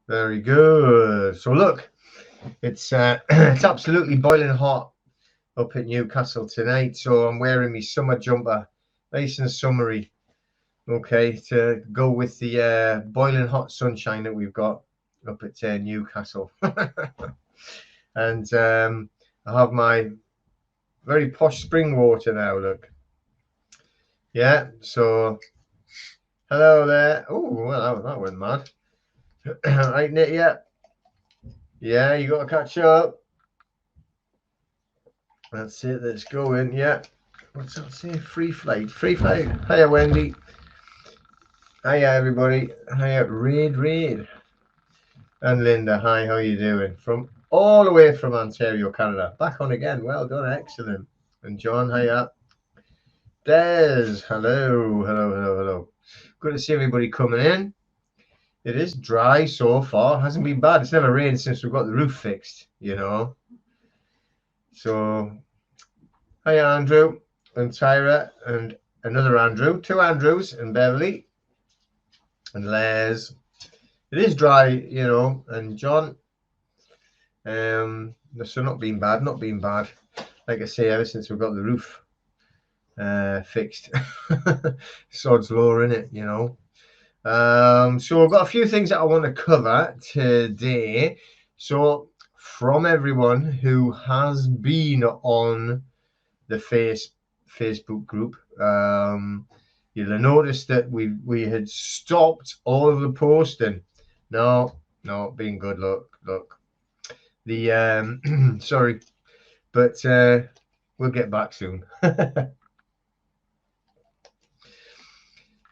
Very good. So look, it's it's absolutely boiling hot up at Newcastle tonight. So I'm wearing my summer jumper, nice and summery. Okay, to go with the boiling hot sunshine that we've got up at Newcastle. And I have my very posh spring water now. Look, yeah. So hello there. Oh, well, that went mad. Right, Nick. Yeah, yeah. You got to catch up. That's it. Let's go in. Yeah. What's that say? Free flight. Free flight. Hiya, Wendy. Hiya, everybody. Hiya, Raid. And Linda. Hi, how you doing? From all the way from Ontario, Canada. Back on again. Well done. Excellent. And John, hiya. Des. Hello. Good to see everybody coming in. It is dry so far. Hasn't been bad. It's never rained since we got the roof fixed, you know. So, hi, Andrew and Tyra and another Andrew. Two Andrews and Beverly and Les. It is dry, you know, and John. So not been bad. Like I say, ever since we got the roof fixed. Sod's law, innit, you know. So I've got a few things that I want to cover today. So from everyone who has been on the Facebook group, you'll have noticed that we had stopped all of the posting. No, being good. Look. The sorry, but we'll get back soon.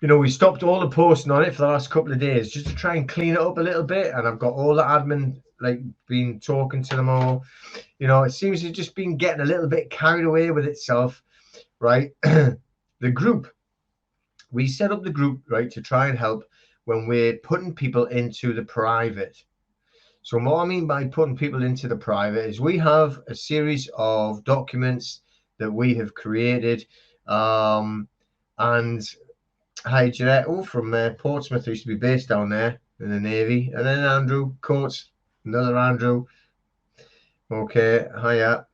You know, we stopped all the posting on it for the last couple of days just to try and clean it up a little bit. And I've got all the admin, like, been talking to them all. You know, it seems to just been getting a little bit carried away with itself, right? The group, we set up the group, right, to try and help when we're putting people into the private. So what I mean by putting people into the private is we have a series of documents that we have created, and hi, Jeanette, from Portsmouth, who used to be based down there in the Navy. And then Andrew Coates, another Andrew. Okay, hiya.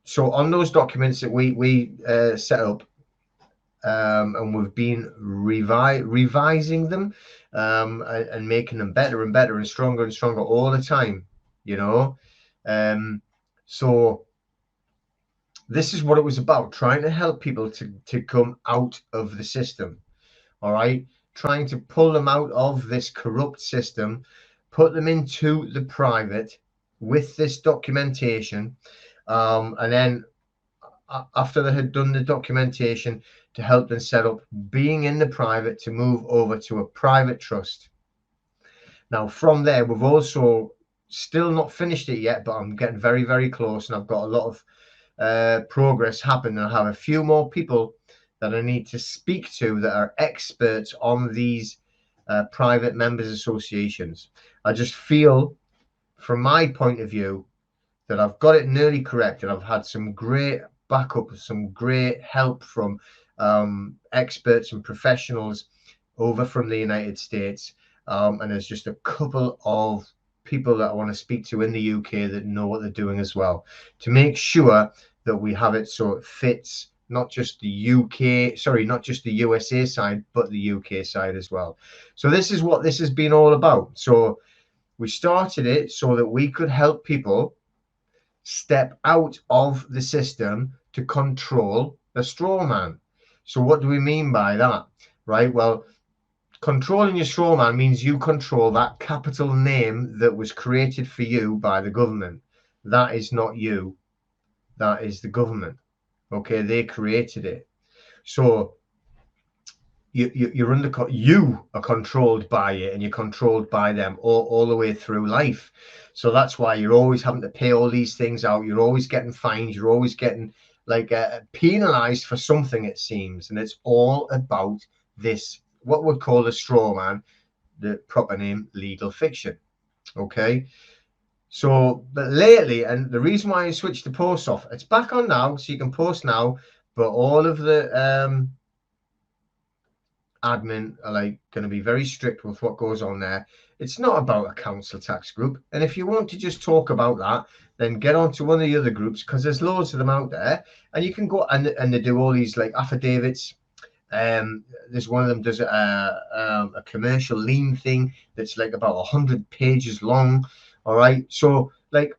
So on those documents that we set up, and we've been revising them and making them better and better and stronger all the time, you know. So this is what it was about, trying to help people to come out of the system. All right, trying to pull them out of this corrupt system, put them into the private with this documentation, and then after they had done the documentation, to help them set up being in the private to move over to a private trust. Now from there, we've also still not finished it yet, but I'm getting very, very close, and I've got a lot of progress happening. I have a few more people that I need to speak to that are experts on these private members associations. I just feel, from my point of view, that I've got it nearly correct, and I've had some great backup, some great help from experts and professionals over from the United States. And there's just a couple of people that I want to speak to in the UK that know what they're doing as well, to make sure that we have it so it fits not just the USA side, but the UK side as well. So this is what this has been all about. So we started it so that we could help people step out of the system to control the straw man. So what do we mean by that? Right, well, controlling your straw man means you control that capital name that was created for you by the government. That is not you. That is the government. Okay, they created it. So you are controlled by it, and you're controlled by them all the way through life. So that's why you're always having to pay all these things out. You're always getting fined. You're always getting like penalized for something, it seems. And it's all about this, what we'd call a straw man, the proper name, legal fiction. Okay. So, but lately, and the reason why I switched the post off, it's back on now, so you can post now, but all of the admin are like going to be very strict with what goes on there. It's not about a council tax group. And if you want to just talk about that, then get on to one of the other groups, because there's loads of them out there, and you can go and they do all these like affidavits. There's one of them does a commercial lien thing that's like about 100 pages long. All right, so like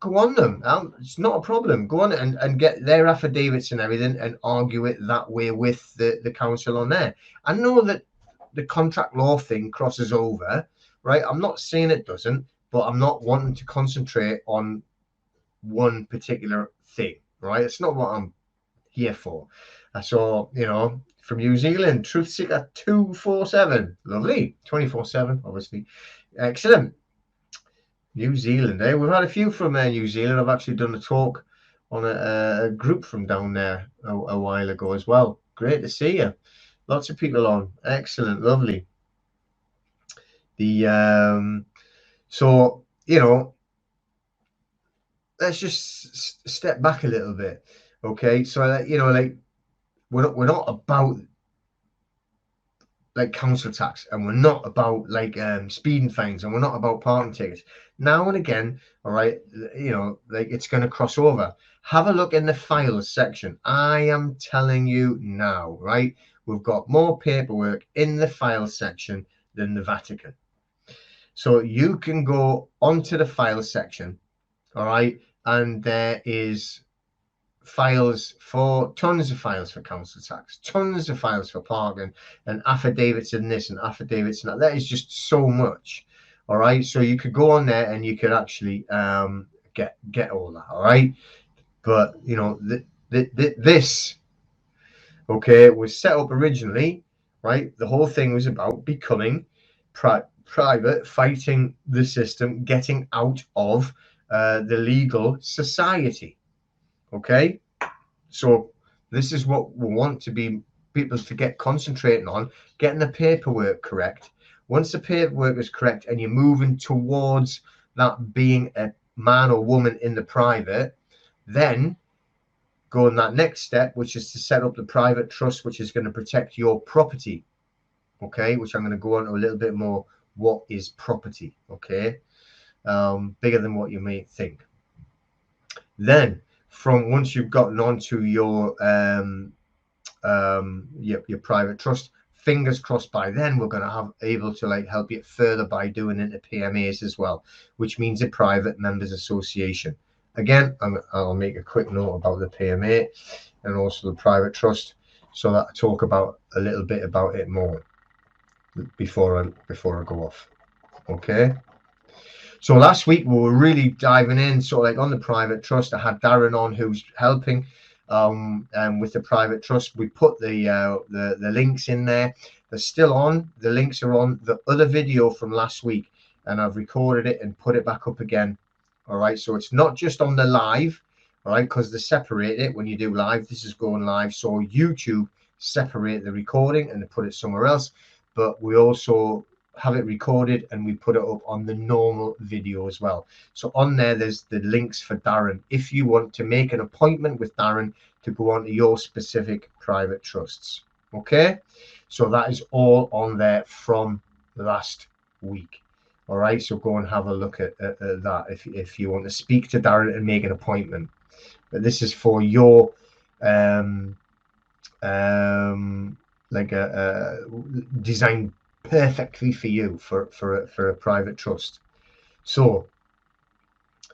go on them. It's not a problem. Go on and get their affidavits and everything and argue it that way with the council on there. I know that the contract law thing crosses over, right? I'm not saying it doesn't, but I'm not wanting to concentrate on one particular thing, right? It's not what I'm here for. I saw, from New Zealand, Truth Seeker 247. Lovely. 24/7, obviously. Excellent. New Zealand, eh? We've had a few from New Zealand. I've actually done a talk on a group from down there a while ago as well. Great to see you. Lots of people on. Excellent, lovely. So let's just step back a little bit, okay? So like we're not about like council tax, and we're not about like speeding fines, and we're not about parking tickets. Now and again, all right, like it's going to cross over. Have a look in the files section. I am telling you now, right? We've got more paperwork in the files section than the Vatican. So you can go onto the files section, all right, and there is tons of files for council tax, tons of files for parking, and affidavits and this and affidavits and that. That is just so much. All right, so you could go on there and you could actually get all that. All right, but this okay was set up originally, right? The whole thing was about becoming private, fighting the system, getting out of the legal society. Okay, so this is what we want to be people to get concentrating on, getting the paperwork correct. Once the paperwork is correct and you're moving towards that being a man or woman in the private, then go on that next step, which is to set up the private trust, which is going to protect your property. Okay, which I'm going to go on to a little bit more. What is property? Okay, bigger than what you may think. Then from once you've gotten onto your private trust, fingers crossed by then we're going to have able to like help you further by doing into PMAs as well, which means a private members association. Again, I'll make a quick note about the PMA and also the private trust, so that I talk about a little bit about it more before I go off. Okay. So last week we were really diving in, sort of like on the private trust. I had Darren on, who's helping with the private trust. We put the links in there. They're still on. The links are on the other video from last week, and I've recorded it and put it back up again. All right, so it's not just on the live, all right, because they separate it when you do live. This is going live, so YouTube separate the recording and they put it somewhere else. But we also have it recorded and we put it up on the normal video as well. So on there's the links for Darren if you want to make an appointment with Darren to go on to your specific private trusts. Okay, so that is all on there from last week. All right, so go and have a look at that if you want to speak to Darren and make an appointment. But this is for your like a design perfectly for you for a private trust. So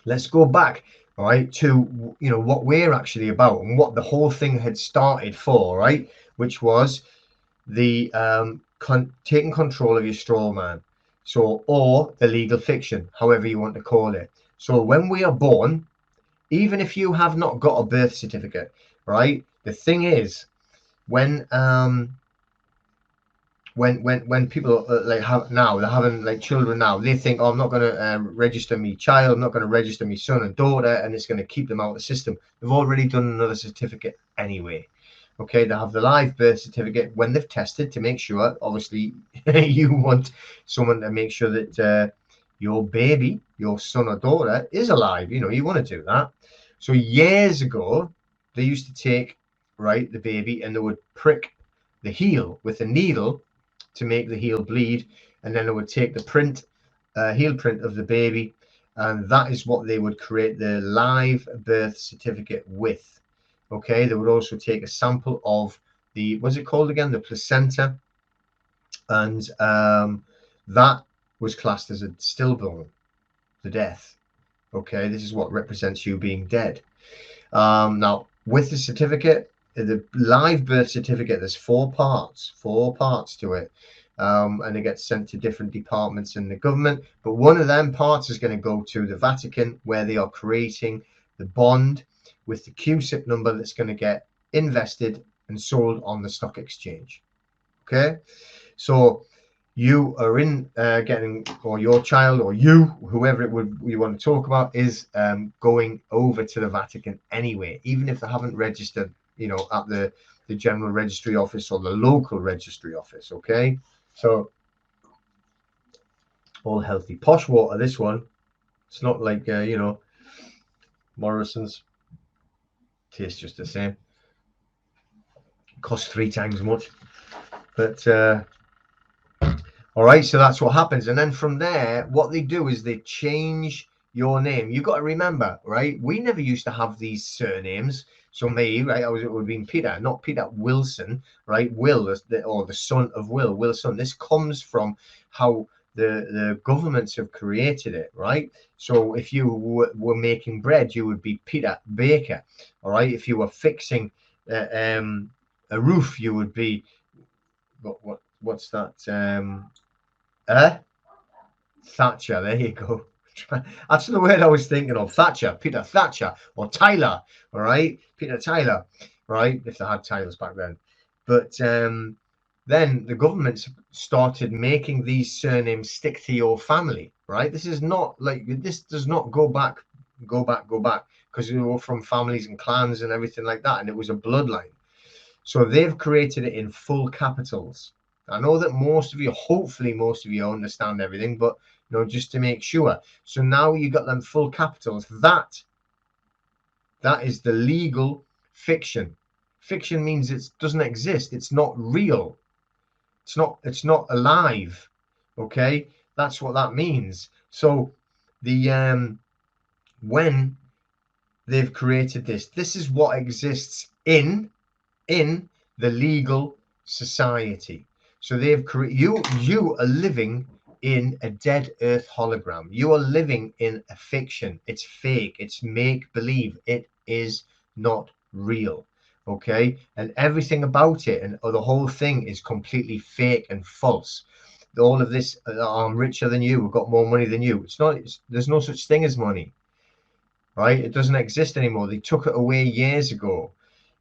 let's go back, all right, to what we're actually about and what the whole thing had started for, right, which was the taking control of your straw man, so, or the legal fiction, however you want to call it. So when we are born, even if you have not got a birth certificate, right, the thing is when people like they're having like children now, they think, oh, I'm not going to register me child, I'm not going to register me son and daughter, and it's going to keep them out of the system. They've already done another certificate anyway. Okay, they have the live birth certificate when they've tested to make sure. Obviously, you want someone to make sure that your baby, your son or daughter, is alive. You want to do that. So years ago, they used to take the baby and they would prick the heel with a needle to make the heel bleed, and then they would take the print, heel print of the baby, and that is what they would create the live birth certificate with. Okay, they would also take a sample of the, what's it called again, the placenta, and that was classed as a stillborn, the death. Okay, this is what represents you being dead. Now, with the certificate, the live birth certificate, there's four parts to it. And it gets sent to different departments in the government. But one of them parts is going to go to the Vatican, where they are creating the bond with the QSIP number that's going to get invested and sold on the stock exchange. Okay, so you are in getting, or your child, or you, whoever it would you want to talk about, is going over to the Vatican anyway, even if they haven't registered, you know, at the general registry office or the local registry office. Okay, so all healthy posh water, this one. It's not like you know, Morrison's. Tastes just the same, costs 3 times as much, but all right, so that's what happens. And then from there, what they do is they change your name. You got to remember, right? We never used to have these surnames. So me, right, it would have been Peter, not Peter Wilson, right? Will, or the son of Will, Wilson. This comes from how the governments have created it, right? So if you were making bread, you would be Peter Baker, all right? If you were fixing a roof, you would be, what's that? Thatcher, there you go. That's the word I was thinking of. Thatcher, Peter Thatcher, or Tyler. All right, Peter Tyler. Right, if they had Tylers back then. But then the government started making these surnames stick to your family. Right, this is not like, this does not go back, because you were from families and clans and everything like that, and it was a bloodline. So they've created it in full capitals. I know that most of you, hopefully most of you understand everything, but you know, just to make sure. So now you got them full capitals. That is the legal fiction. Fiction means it doesn't exist. It's not real. It's not alive. Okay, that's what that means. So the when they've created this is what exists in the legal society. So they've created, you are living in a dead earth hologram. You are living in a fiction. It's fake. It's make believe. It is not real. Okay, and everything about it and the whole thing is completely fake and false. All of this, I'm richer than you, we've got more money than you. It's not. There's no such thing as money. Right? It doesn't exist anymore. They took it away years ago.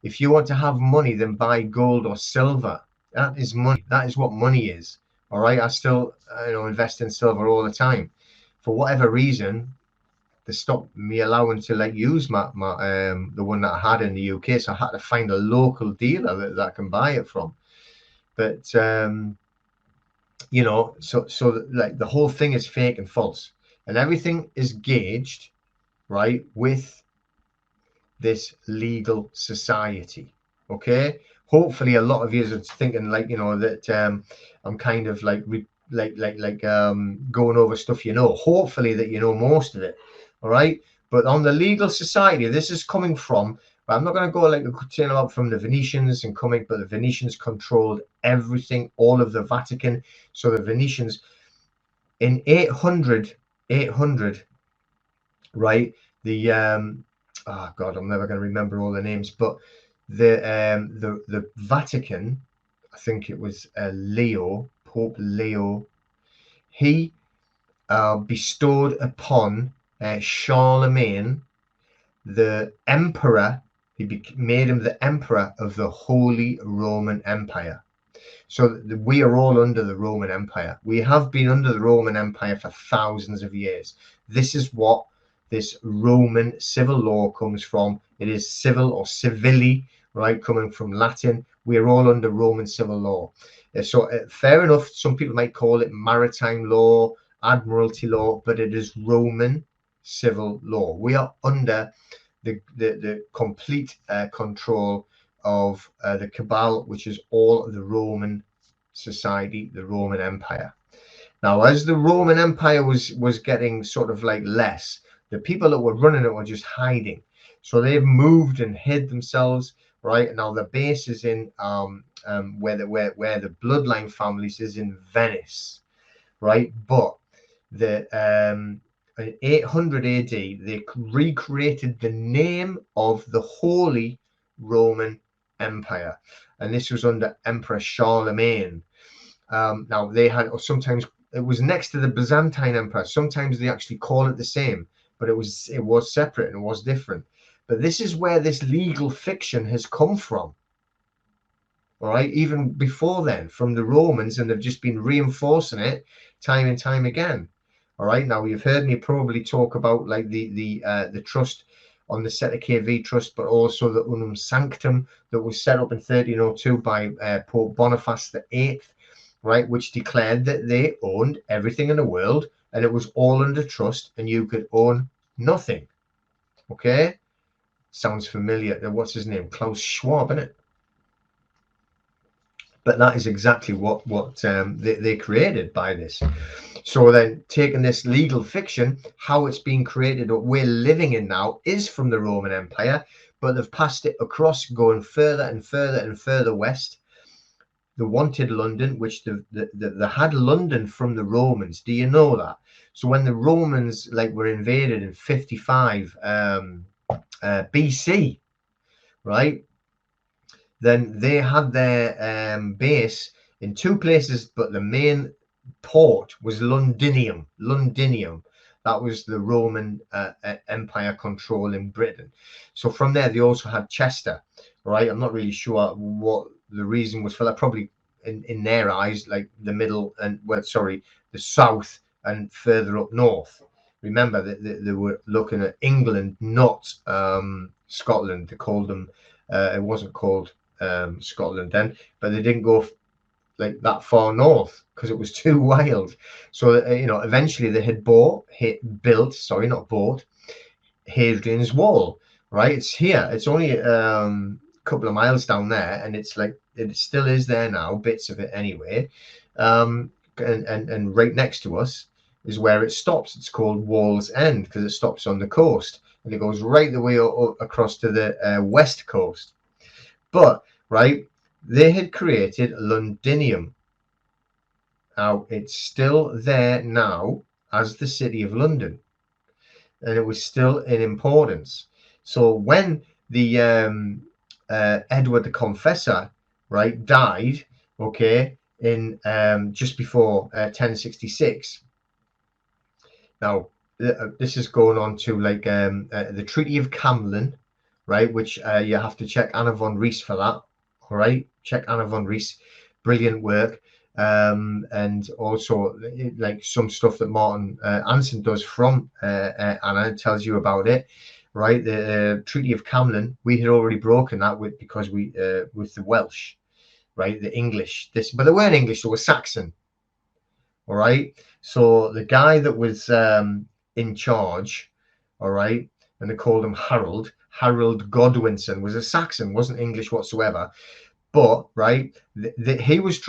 If you want to have money, then buy gold or silver. That is money. That is what money is. All right. I still, invest in silver all the time. For whatever reason, they stopped me allowing to use my the one that I had in the UK. So I had to find a local dealer that I can buy it from. But so the whole thing is fake and false, and everything is gauged, right, with this legal society. Okay, hopefully a lot of you are thinking that I'm kind of going over stuff, hopefully that you know most of it. All right, but on the legal society, this is coming from, I'm not going to go turn up from the Venetians and coming, but the Venetians controlled everything, all of the Vatican. So the Venetians in 800, right, the oh God, I'm never going to remember all the names, but the Vatican, I think it was Pope Leo, he bestowed upon Charlemagne the emperor. He made him the emperor of the Holy Roman Empire. So we are all under the Roman Empire. We have been under the Roman Empire for thousands of years. This is what this Roman civil law comes from. It is civil or civili, right, coming from Latin. We are all under Roman civil law. So fair enough, some people might call it maritime law, admiralty law, but it is Roman civil law. We are under the complete control of the Cabal, which is all of the Roman society, the Roman Empire. Now, as the Roman Empire was getting sort of like less, the people that were running it were just hiding. So they've moved and hid themselves, right? Now the base is in where the bloodline families is in Venice, right? But the in 800 AD they recreated the name of the Holy Roman Empire, and this was under Emperor Charlemagne. Now they had, or sometimes it was next to the Byzantine Empire. Sometimes they actually call it the same, but it was separate and it was different. But this is where this legal fiction has come from. All right, even before then, from the Romans, and they've just been reinforcing it time and time again. All right, now you've heard me probably talk about like the trust on the Sette KV trust, but also the Unum Sanctum that was set up in 1302 by Pope Boniface VIII, right, which declared that they owned everything in the world and it was all under trust and you could own nothing. Okay, sounds familiar. What's his name? Klaus Schwab, isn't it? But that is exactly what they created by this. So then, taking this legal fiction, how it's being created, what we're living in now, is from the Roman Empire, but they've passed it across, going further and further and further west. They wanted London, which they had London from the Romans. Do you know that? So when the Romans like were invaded in 55 BC, right? Then they had their base in two places, but the main port was Londinium. Londinium. That was the Roman Empire control in Britain. So from there, they also had Chester, right? I'm not really sure what the reason was for that. Probably in their eyes, like the middle and, well, sorry, the south and further up north. Remember that they were looking at England, not Scotland. They called them, it wasn't called Scotland then, but they didn't go like that far north because it was too wild. So eventually they had built Hadrian's Wall, right? It's here. It's only a couple of miles down there, and it's like it still is there now, bits of it anyway. And right next to us is where it stops. It's called Wall's End because it stops on the coast and it goes right the way across to the west coast. But right, they had created Londinium. Now it's still there now as the city of London, and it was still in importance. So when the Edward the Confessor, right, died, okay, in just before 1066. Now this is going on to like the Treaty of Camden, right, which you have to check Anna von Rees for that. All right, check Anna von Rees, brilliant work. And also like some stuff that Martin Anson does from Anna tells you about it, right? The Treaty of Camden, we had already broken that because we with the Welsh, right? The English, but they weren't English, they were Saxon. All right, so the guy that was in charge, all right, and they called him Harold Godwinson, was a Saxon, wasn't English whatsoever. But right, he was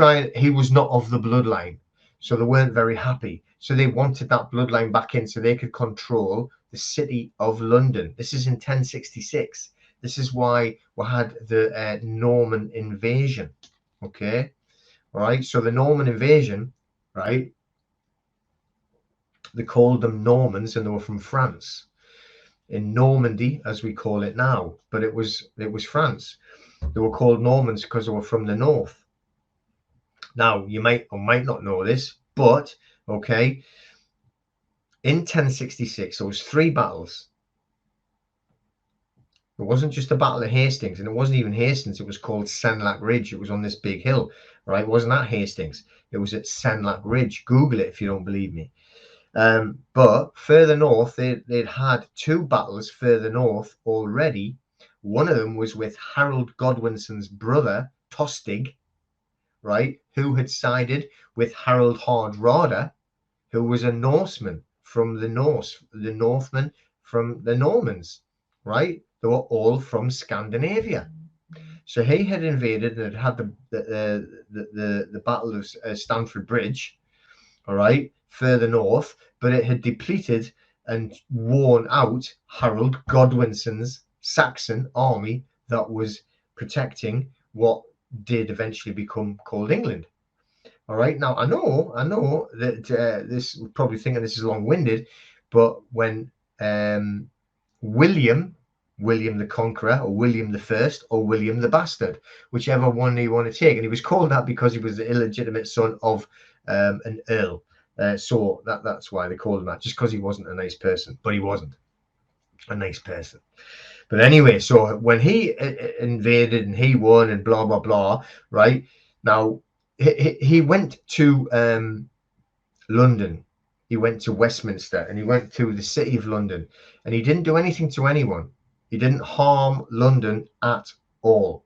not of the bloodline, so they weren't very happy. So they wanted that bloodline back in so they could control the city of London. This is in 1066. This is why we had the Norman invasion. Okay, all right. So the Norman invasion, right? They called them Normans, and they were from France, in Normandy, as we call it now. But it was France. They were called Normans because they were from the north. Now, you might or might not know this, but okay, in 1066, there was 3 battles. It wasn't just the Battle of Hastings, and it wasn't even Hastings. It was called Senlac Ridge. It was on this big hill, right? It wasn't at Hastings. It was at Senlac Ridge. Google it if you don't believe me. But further north, they'd had 2 battles further north already. One of them was with Harold Godwinson's brother, Tostig, right, who had sided with Harold Hardrada, who was a Norseman from the Norse, the Northmen from the Normans, right? They were all from Scandinavia. So he had invaded and had the Battle of Stamford Bridge, all right, further north, but it had depleted and worn out Harold Godwinson's Saxon army that was protecting what did eventually become called England. All right. Now I know that this probably thinking this is long-winded, but when William the Conqueror, or William the First, or William the Bastard, whichever one you want to take, and he was called that because he was the illegitimate son of an earl. So that's why they called him that, just because he wasn't a nice person, but he wasn't a nice person. But anyway, so when he invaded and he won and blah blah blah, right? Now he went to London, he went to Westminster, and he went to the City of London, and he didn't do anything to anyone. He didn't harm London at all,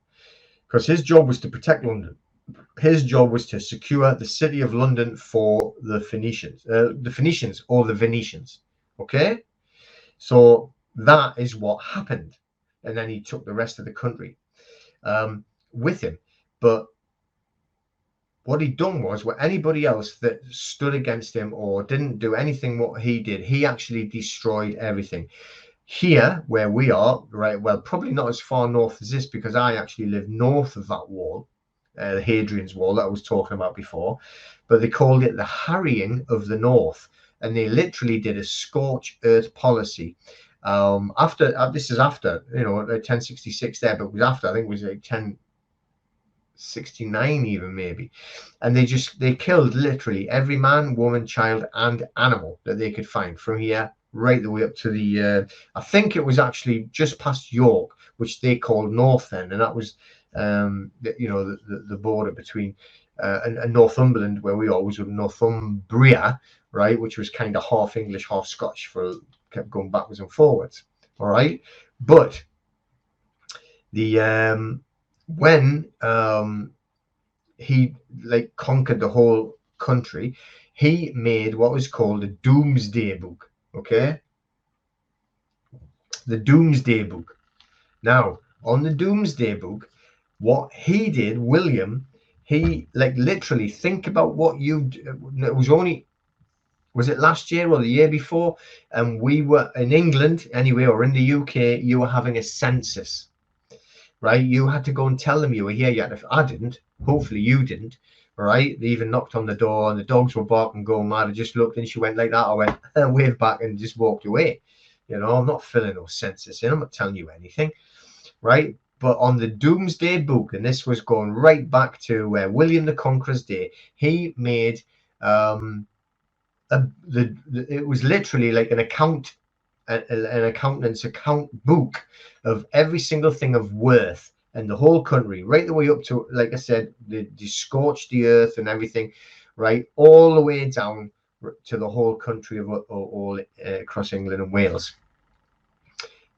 because his job was to protect London. His job was to secure the City of London for the Phoenicians or the Venetians. Okay, so that is what happened, and then he took the rest of the country with him. But what he'd done was, what anybody else that stood against him or didn't do anything what he did, he actually destroyed everything. Here, where we are, right, well, probably not as far north as this, because I actually live north of that wall, the Hadrian's Wall that I was talking about before, but they called it the harrying of the north, and they literally did a scorched earth policy. After this is after, 1066 there, but it was after, I think it was like 1069 even, maybe, and they killed literally every man, woman, child, and animal that they could find from here right the way up to the I think it was actually just past York, which they called North End, and that was the border between and Northumberland, where we always were, Northumbria, right, which was kind of half English, half Scotch, kept going backwards and forwards. All right, but the when he conquered the whole country, he made what was called a Doomsday Book. Okay, the Doomsday Book. Now, on the Doomsday Book, what he did, William, he literally, think about what was it last year or the year before? And we were in England anyway, or in the UK, you were having a census, right? You had to go and tell them you were here. Yet I didn't. Hopefully you didn't. All right. They even knocked on the door and the dogs were barking, going mad. I just looked and she went like that. I went and waved back and just walked away. I'm not filling no census in. I'm not telling you anything, right? But on the Doomsday Book, and this was going right back to William the Conqueror's day, he made it was literally like an accountant's account book of every single thing of worth in the whole country, right the way up to, like I said, they scorched the earth and everything, right, all the way down to the whole country of all across England and Wales.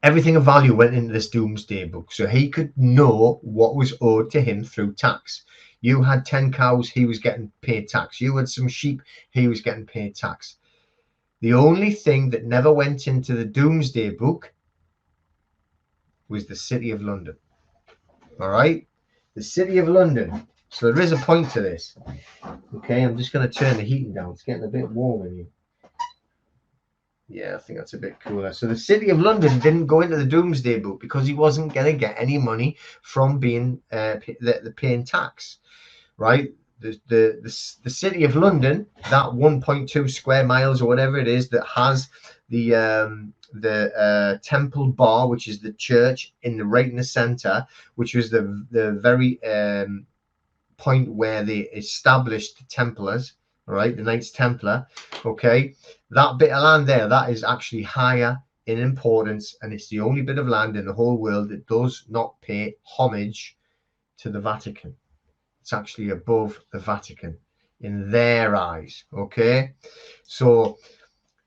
Everything of value went into this Doomsday Book, so he could know what was owed to him through tax. You had 10 cows, he was getting paid tax. You had some sheep, he was getting paid tax. The only thing that never went into the Doomsday Book was the City of London. All right, the City of London. So there is a point to this. Okay, I'm just going to turn the heating down. It's getting a bit warm in here. Yeah, I think that's a bit cooler. So the City of London didn't go into the Doomsday Book because he wasn't going to get any money from being the paying tax, right? The City of London, that 1.2 square miles or whatever it is, that has the Temple Bar, which is the church right in the center, which was the very point where they established the Templars, right, the Knights Templar. Okay, that bit of land there, that is actually higher in importance, and it's the only bit of land in the whole world that does not pay homage to the Vatican. It's actually above the Vatican in their eyes. Okay, so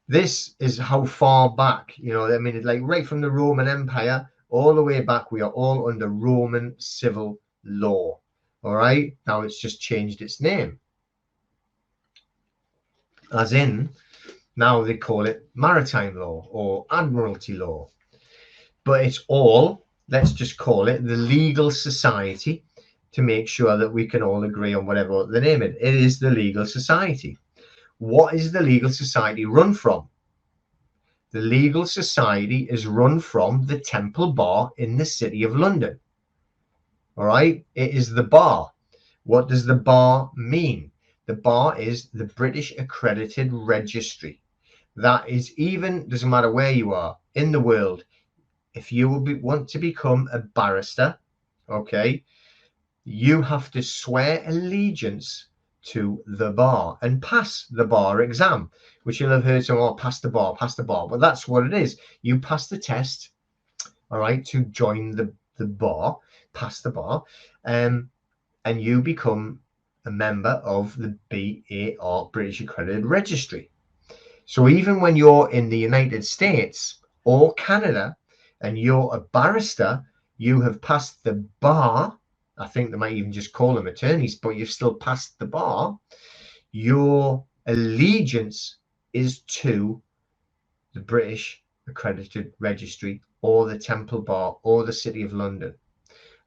this is how far back, I mean, it's like right from the Roman Empire all the way back, we are all under Roman civil law. All right, now it's just changed its name, as in now they call it maritime law or admiralty law, but it's all let's just call it the legal society, to make sure that we can all agree on whatever the name it is. The legal society. What is the legal society run from? The legal society is run from the Temple Bar in the City of London. All right, it is the bar. What does the bar mean? The bar is the British Accredited Registry. That is, even doesn't matter where you are in the world, if you want to become a barrister, okay, you have to swear allegiance to the bar and pass the bar exam, which you'll have heard some, oh, pass the bar, but that's what it is. You pass the test, all right, to join the bar, pass the bar, and you become a member of the BAR, British Accredited Registry. So even when you're in the United States or Canada and you're a barrister, you have passed the bar. I think they might even just call them attorneys, but you've still passed the bar. Your allegiance is to the British Accredited Registry or the Temple Bar or the City of London.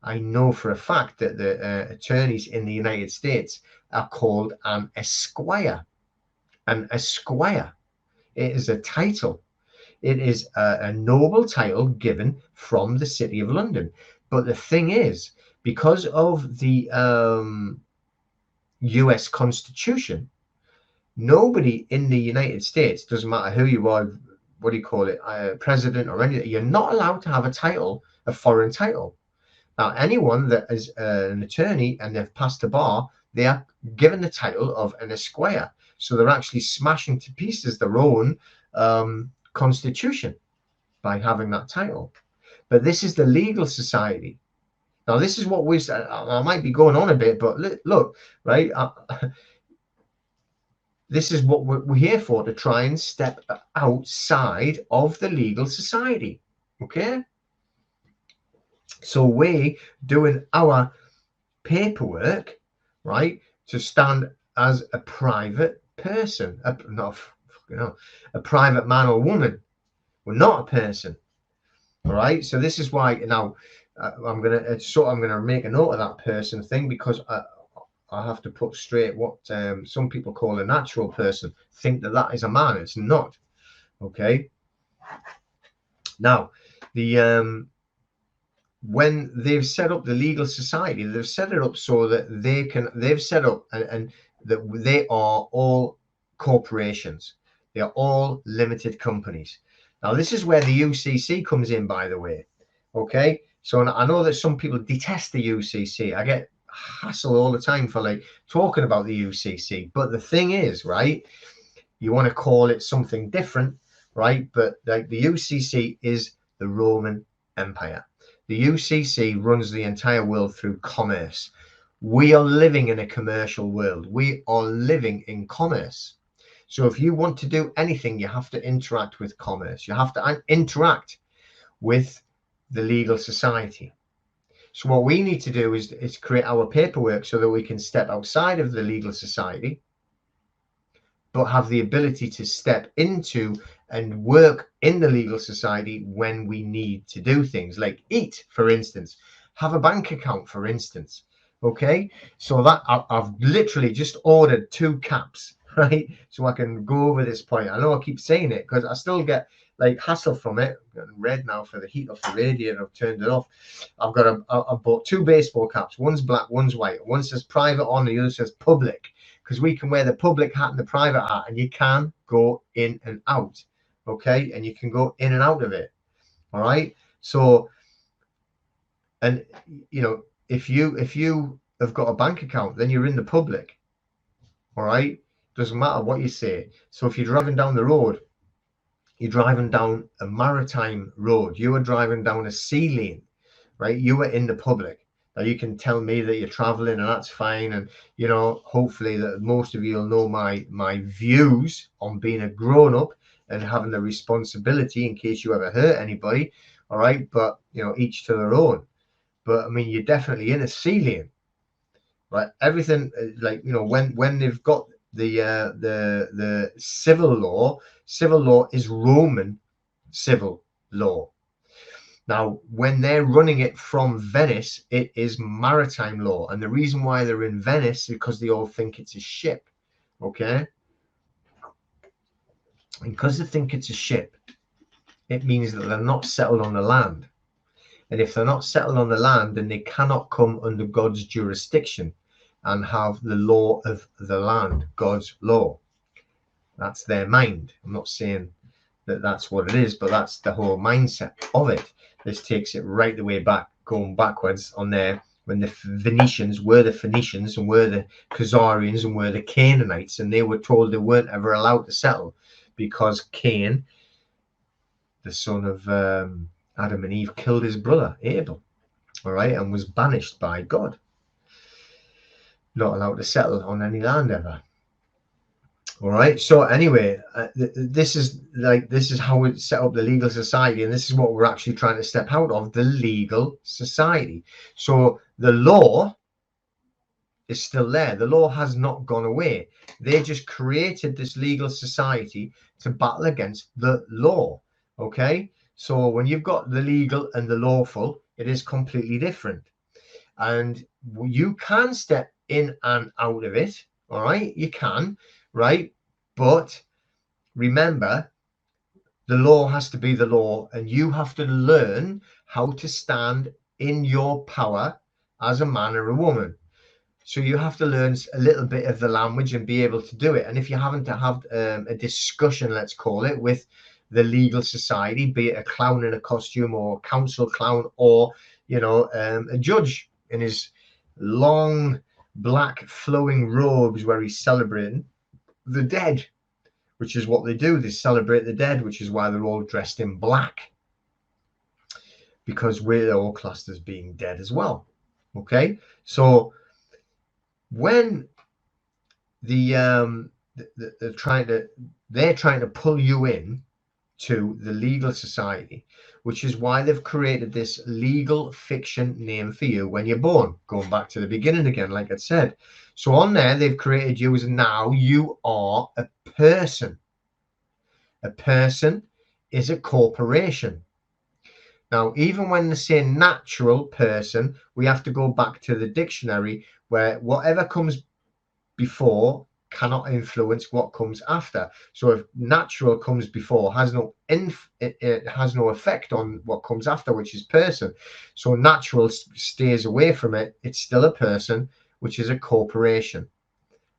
I know for a fact that the attorneys in the United States are called an esquire. An esquire. It is a title. It is a noble title given from the City of London. But the thing is, because of the US Constitution, nobody in the United States, doesn't matter who you are, what do you call it, president or anything, you're not allowed to have a title, a foreign title. Now, anyone that is an attorney and they've passed the bar, they are given the title of an esquire. So they're actually smashing to pieces their own constitution by having that title. But this is the legal society. Now, this is what I might be going on a bit, but look, right? This is what we're here for, to try and step outside of the legal society. Okay? So we're doing our paperwork, right, to stand as a private person, a private man or woman. We're not a person. All right. So this is why now I'm gonna make a note of that person thing, because I have to put straight what some people call a natural person. Think that is a man. It's not. Okay. Now the when they've set up the legal society, they've set it up so that they've set up and that they are all corporations. They are all limited companies. Now, this is where the UCC comes in, by the way. Okay. So I know that some people detest the UCC. I get hassle all the time for like talking about the UCC. But the thing is, right, you want to call it something different, right? But like the UCC is the Roman Empire. The UCC runs the entire world through commerce. We are living in a commercial world. We are living in commerce. So if you want to do anything, you have to interact with commerce. You have to interact with the legal society. So what we need to do is create our paperwork so that we can step outside of the legal society, but have the ability to step into and work in the legal society when we need to do things like eat, for instance, have a bank account, for instance. Okay, so that I've literally just ordered 2 caps, right? So I can go over this point. I know I keep saying it because I still get like hassle from it. I'm getting red now for the heat of the radiator. I've turned it off. I bought 2 baseball caps. One's black, one's white. One says private on, the other says public, because we can wear the public hat and the private hat, and you can go in and out. Okay, and you can go in and out of it. All right. So, and you know, if you have got a bank account, then you're in the public. All right. Doesn't matter what you say. So if you're driving down the road, you're driving down a maritime road, you are driving down a sea lane, right? You are in the public. Now you can tell me that you're traveling, and that's fine. And you know, hopefully that most of you will know my views on being a grown-up and having the responsibility in case you ever hurt anybody. All right. But you know, each to their own. But I mean, you're definitely in a sea lane, right? Everything, like, you know, when they've got the civil law is Roman civil law. Now, when they're running it from Venice, it is maritime law. And the reason why they're in Venice is because they all think it's a ship. Okay? And because they think it's a ship, it means that they're not settled on the land. And if they're not settled on the land, then they cannot come under God's jurisdiction and have the law of the land, God's law. That's their mind. I'm not saying that that's what it is, but that's the whole mindset of it. This takes it right the way back, going backwards on there, when the Venetians were the Phoenicians and were the Khazarians and were the Canaanites, and they were told they weren't ever allowed to settle because Cain, the son of Adam and Eve, killed his brother Abel, all right, and was banished by God. Not allowed to settle on any land ever. All right. So anyway, this is how we set up the legal society, and this is what we're actually trying to step out of, the legal society. So the law is still there. The law has not gone away. They just created this legal society to battle against the law. Okay. So when you've got the legal and the lawful, it is completely different, and you can step in and out of it. All right, you can. Right, but remember, the law has to be the law, and you have to learn how to stand in your power as a man or a woman. So you have to learn a little bit of the language and be able to do it. And if you haven't to have a discussion, let's call it, with the legal society, be it a clown in a costume or a council clown, or a judge in his long black flowing robes where he's celebrating the dead, which is what they do. They celebrate the dead, which is why they're all dressed in black, because we're all classed as being dead as well. Okay, so when they're trying to pull you in to the legal society, which is why they've created this legal fiction name for you when you're born, going back to the beginning again, like I said. So on there, they've created you as now you are a person. A person is a corporation. Now, even when they say natural person, we have to go back to the dictionary, where whatever comes before cannot influence what comes after. So if natural comes before, it has no effect on what comes after, which is person. So natural stays away from it. It's still a person, which is a corporation.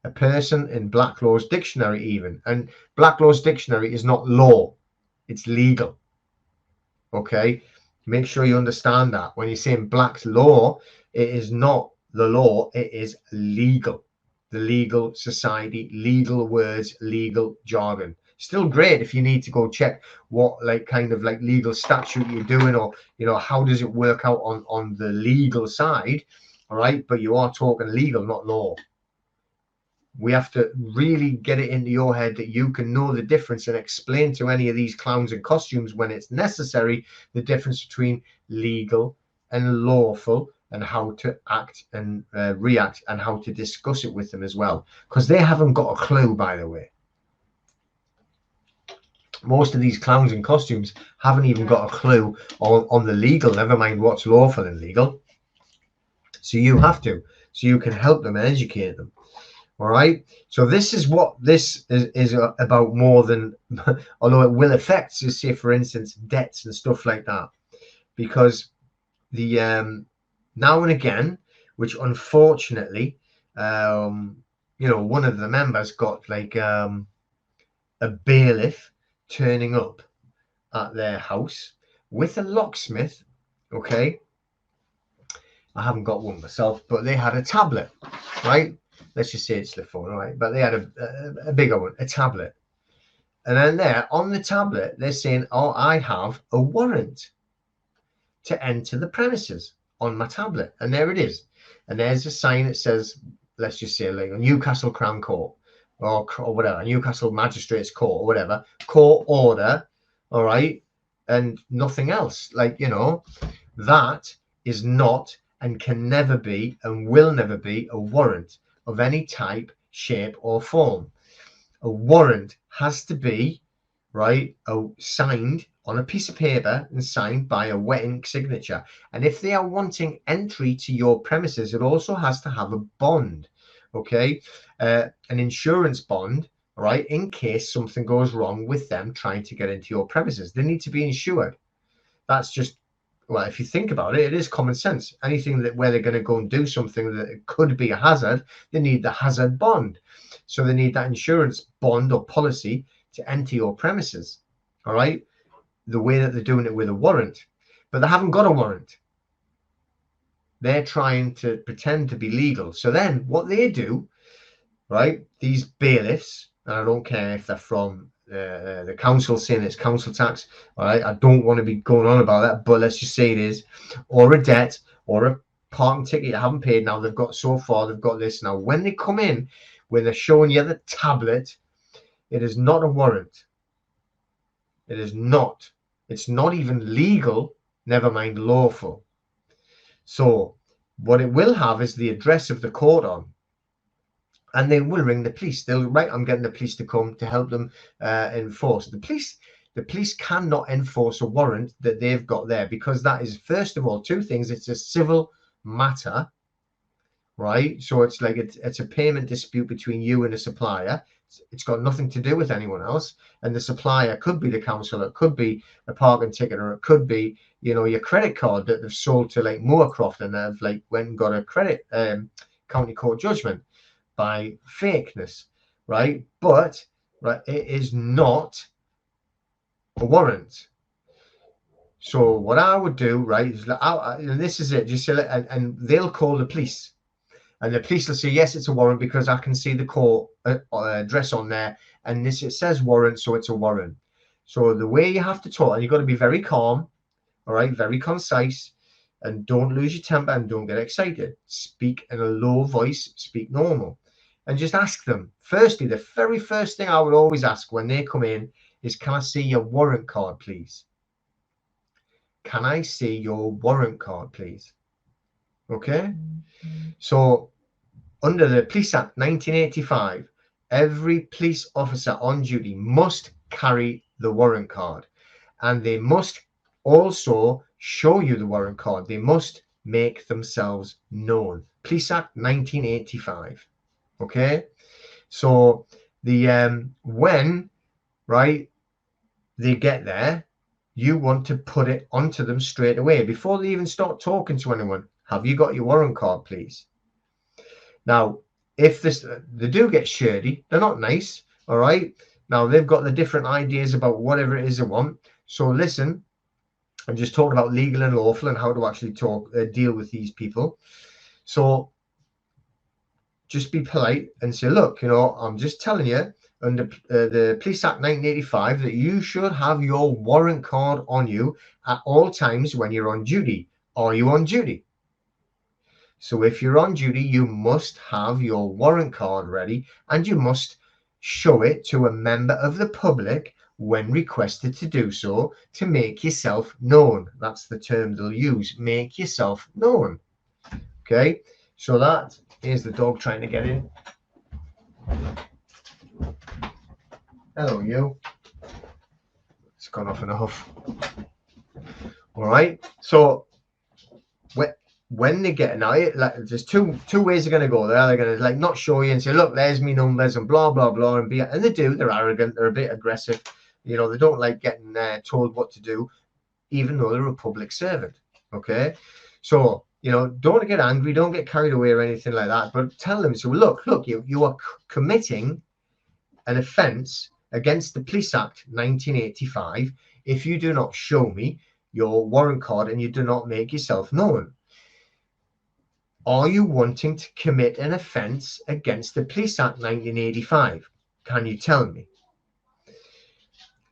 A person in Blacklaw's dictionary, even. And Blacklaw's dictionary is not law, it's legal. Okay, make sure you understand that. When you're saying Black's law, it is not the law, it is legal. The legal society, legal words, legal jargon. Still great if you need to go check what kind of legal statute you're doing, or how does it work out on the legal side. All right, but you are talking legal, not law. We have to really get it into your head that you can know the difference and explain to any of these clowns in costumes when it's necessary, the difference between legal and lawful, and how to act and react, and how to discuss it with them as well, because they haven't got a clue, by the way. Most of these clowns in costumes haven't even got a clue on the legal, never mind what's lawful and legal. So you have to, so you can help them and educate them. All right, so this is what this is about, more than although it will affect, say for instance, debts and stuff like that, because the now and again, which unfortunately one of the members got a bailiff turning up at their house with a locksmith. Okay, I haven't got one myself, but they had a tablet, right? Let's just say it's the phone, all right? But they had a bigger one, a tablet. And then there on the tablet, they're saying, oh, I have a warrant to enter the premises on my tablet. And there it is. And there's a sign that says, let's just say like a Newcastle Crown Court or whatever, Newcastle Magistrates Court or whatever, court order, all right? And nothing else. That is not and can never be and will never be a warrant of any type, shape or form. A warrant has to be signed on a piece of paper and signed by a wet ink signature. And if they are wanting entry to your premises, it also has to have a bond, okay? An insurance bond, right? In case something goes wrong with them trying to get into your premises, they need to be insured. That's just, well, if you think about it, it is common sense. Anything that where they're going to go and do something that could be a hazard, they need the hazard bond. So they need that insurance bond or policy to enter your premises, all right? The way that they're doing it with a warrant, but they haven't got a warrant. They're trying to pretend to be legal. So then what they do, right, these bailiffs, and I don't care if they're from the council saying it's council tax, all right, I don't want to be going on about that, but let's just say it is, or a debt, or a parking ticket you haven't paid. Now they've got so far, they've got this. Now when they come in, when they're showing you the tablet, it is not a warrant. It is not. It's not even legal, never mind lawful. So what it will have is the address of the court on, and they will ring the police. They'll write, I'm getting the police to come to help them enforce. The police cannot enforce a warrant that they've got there, because that is, first of all, two things. It's a civil matter, right? So it's like it's a payment dispute between you and a supplier. It's got nothing to do with anyone else, and the supplier could be the council, it could be a parking ticket, or it could be, you know, your credit card that they've sold to like Moorcroft, and they've like went and got a credit county court judgment by fakeness, right? But right, it is not a warrant. So what I would do, right, is and this is it, just say, and they'll call the police. And the police will say, yes, it's a warrant because I can see the court address on there. And this, it says warrant, so it's a warrant. So the way you have to talk, and you've got to be very calm, all right, very concise, and don't lose your temper and don't get excited. Speak in a low voice, speak normal. And just ask them. Firstly, the very first thing I would always ask when they come in is, can I see your warrant card, please? Can I see your warrant card, please? Okay? So under the Police Act 1985, every police officer on duty must carry the warrant card, and they must also show you the warrant card. They must make themselves known. Police Act 1985. Okay, so the when, right, they get there, you want to put it onto them straight away before they even start talking to anyone. Have you got your warrant card, please? Now, if they do get shirty, they're not nice, all right? Now, they've got the different ideas about whatever it is they want. So listen, I'm just talking about legal and lawful and how to actually deal with these people. So just be polite and say, look, you know, I'm just telling you under the Police Act 1985 that you should have your warrant card on you at all times when you're on duty. Are you on duty? So if you're on duty, you must have your warrant card ready, and you must show it to a member of the public when requested to do so, to make yourself known. That's the term they'll use, make yourself known. Okay, so that is the dog trying to get in. Hello, you. It's gone off and off. All right, so when they get now, like, there's two ways they're going to go there. They're going to like not show you and say, look, there's me numbers and blah blah blah, and they do. They're arrogant. They're a bit aggressive. You know, they don't like getting told what to do, even though they're a public servant. Okay, so you know, don't get angry, don't get carried away or anything like that. But tell them, so look, you are committing an offence against the Police Act 1985 if you do not show me your warrant card and you do not make yourself known. Are you wanting to commit an offence against the Police Act 1985? Can you tell me?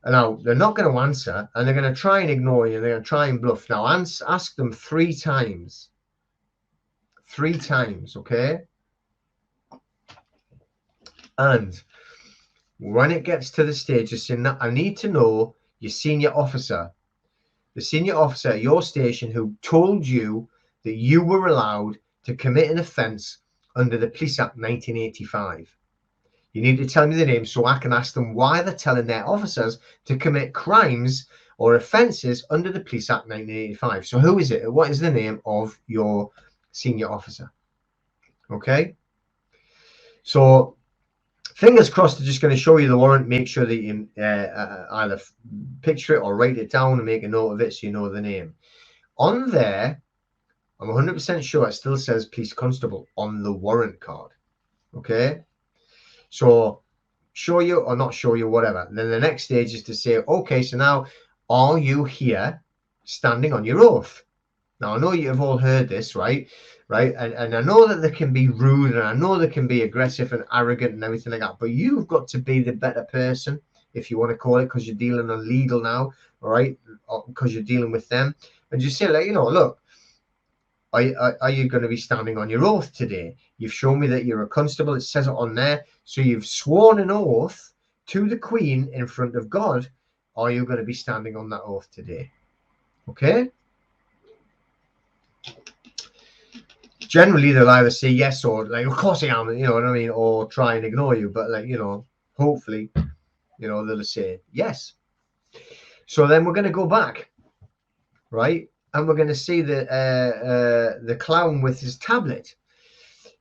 And now, they're not going to answer, and they're going to try and ignore you. They're going to try and bluff. Now, ask them 3 times. 3 times, okay? And when it gets to the stage of saying, I need to know your senior officer, the senior officer at your station who told you that you were allowed to commit an offence under the Police Act 1985. You need to tell me the name so I can ask them why they're telling their officers to commit crimes or offences under the Police Act 1985. So who is it? What is the name of your senior officer? Okay. So fingers crossed, they're just going to show you the warrant. Make sure that you either picture it or write it down and make a note of it so you know the name. On there, I'm 100% sure it still says police constable on the warrant card. Okay. So show you or not show you, whatever. And then the next stage is to say, okay, so now are you here standing on your oath? Now, I know you've all heard this, right? And I know that they can be rude, and I know they can be aggressive and arrogant and everything like that, but you've got to be the better person, if you want to call it, because you're dealing on legal now, all right? Because you're dealing with them. And just say, like, you know, look, are you going to be standing on your oath today? You've shown me that you're a constable. It says it on there. So you've sworn an oath to the Queen in front of God. Are you going to be standing on that oath today? Okay. Generally, they'll either say yes or like, of course I am, you know what I mean, or try and ignore you. But like, you know, hopefully, you know, they'll say yes. So then we're going to go back, right? And we're going to see the clown with his tablet.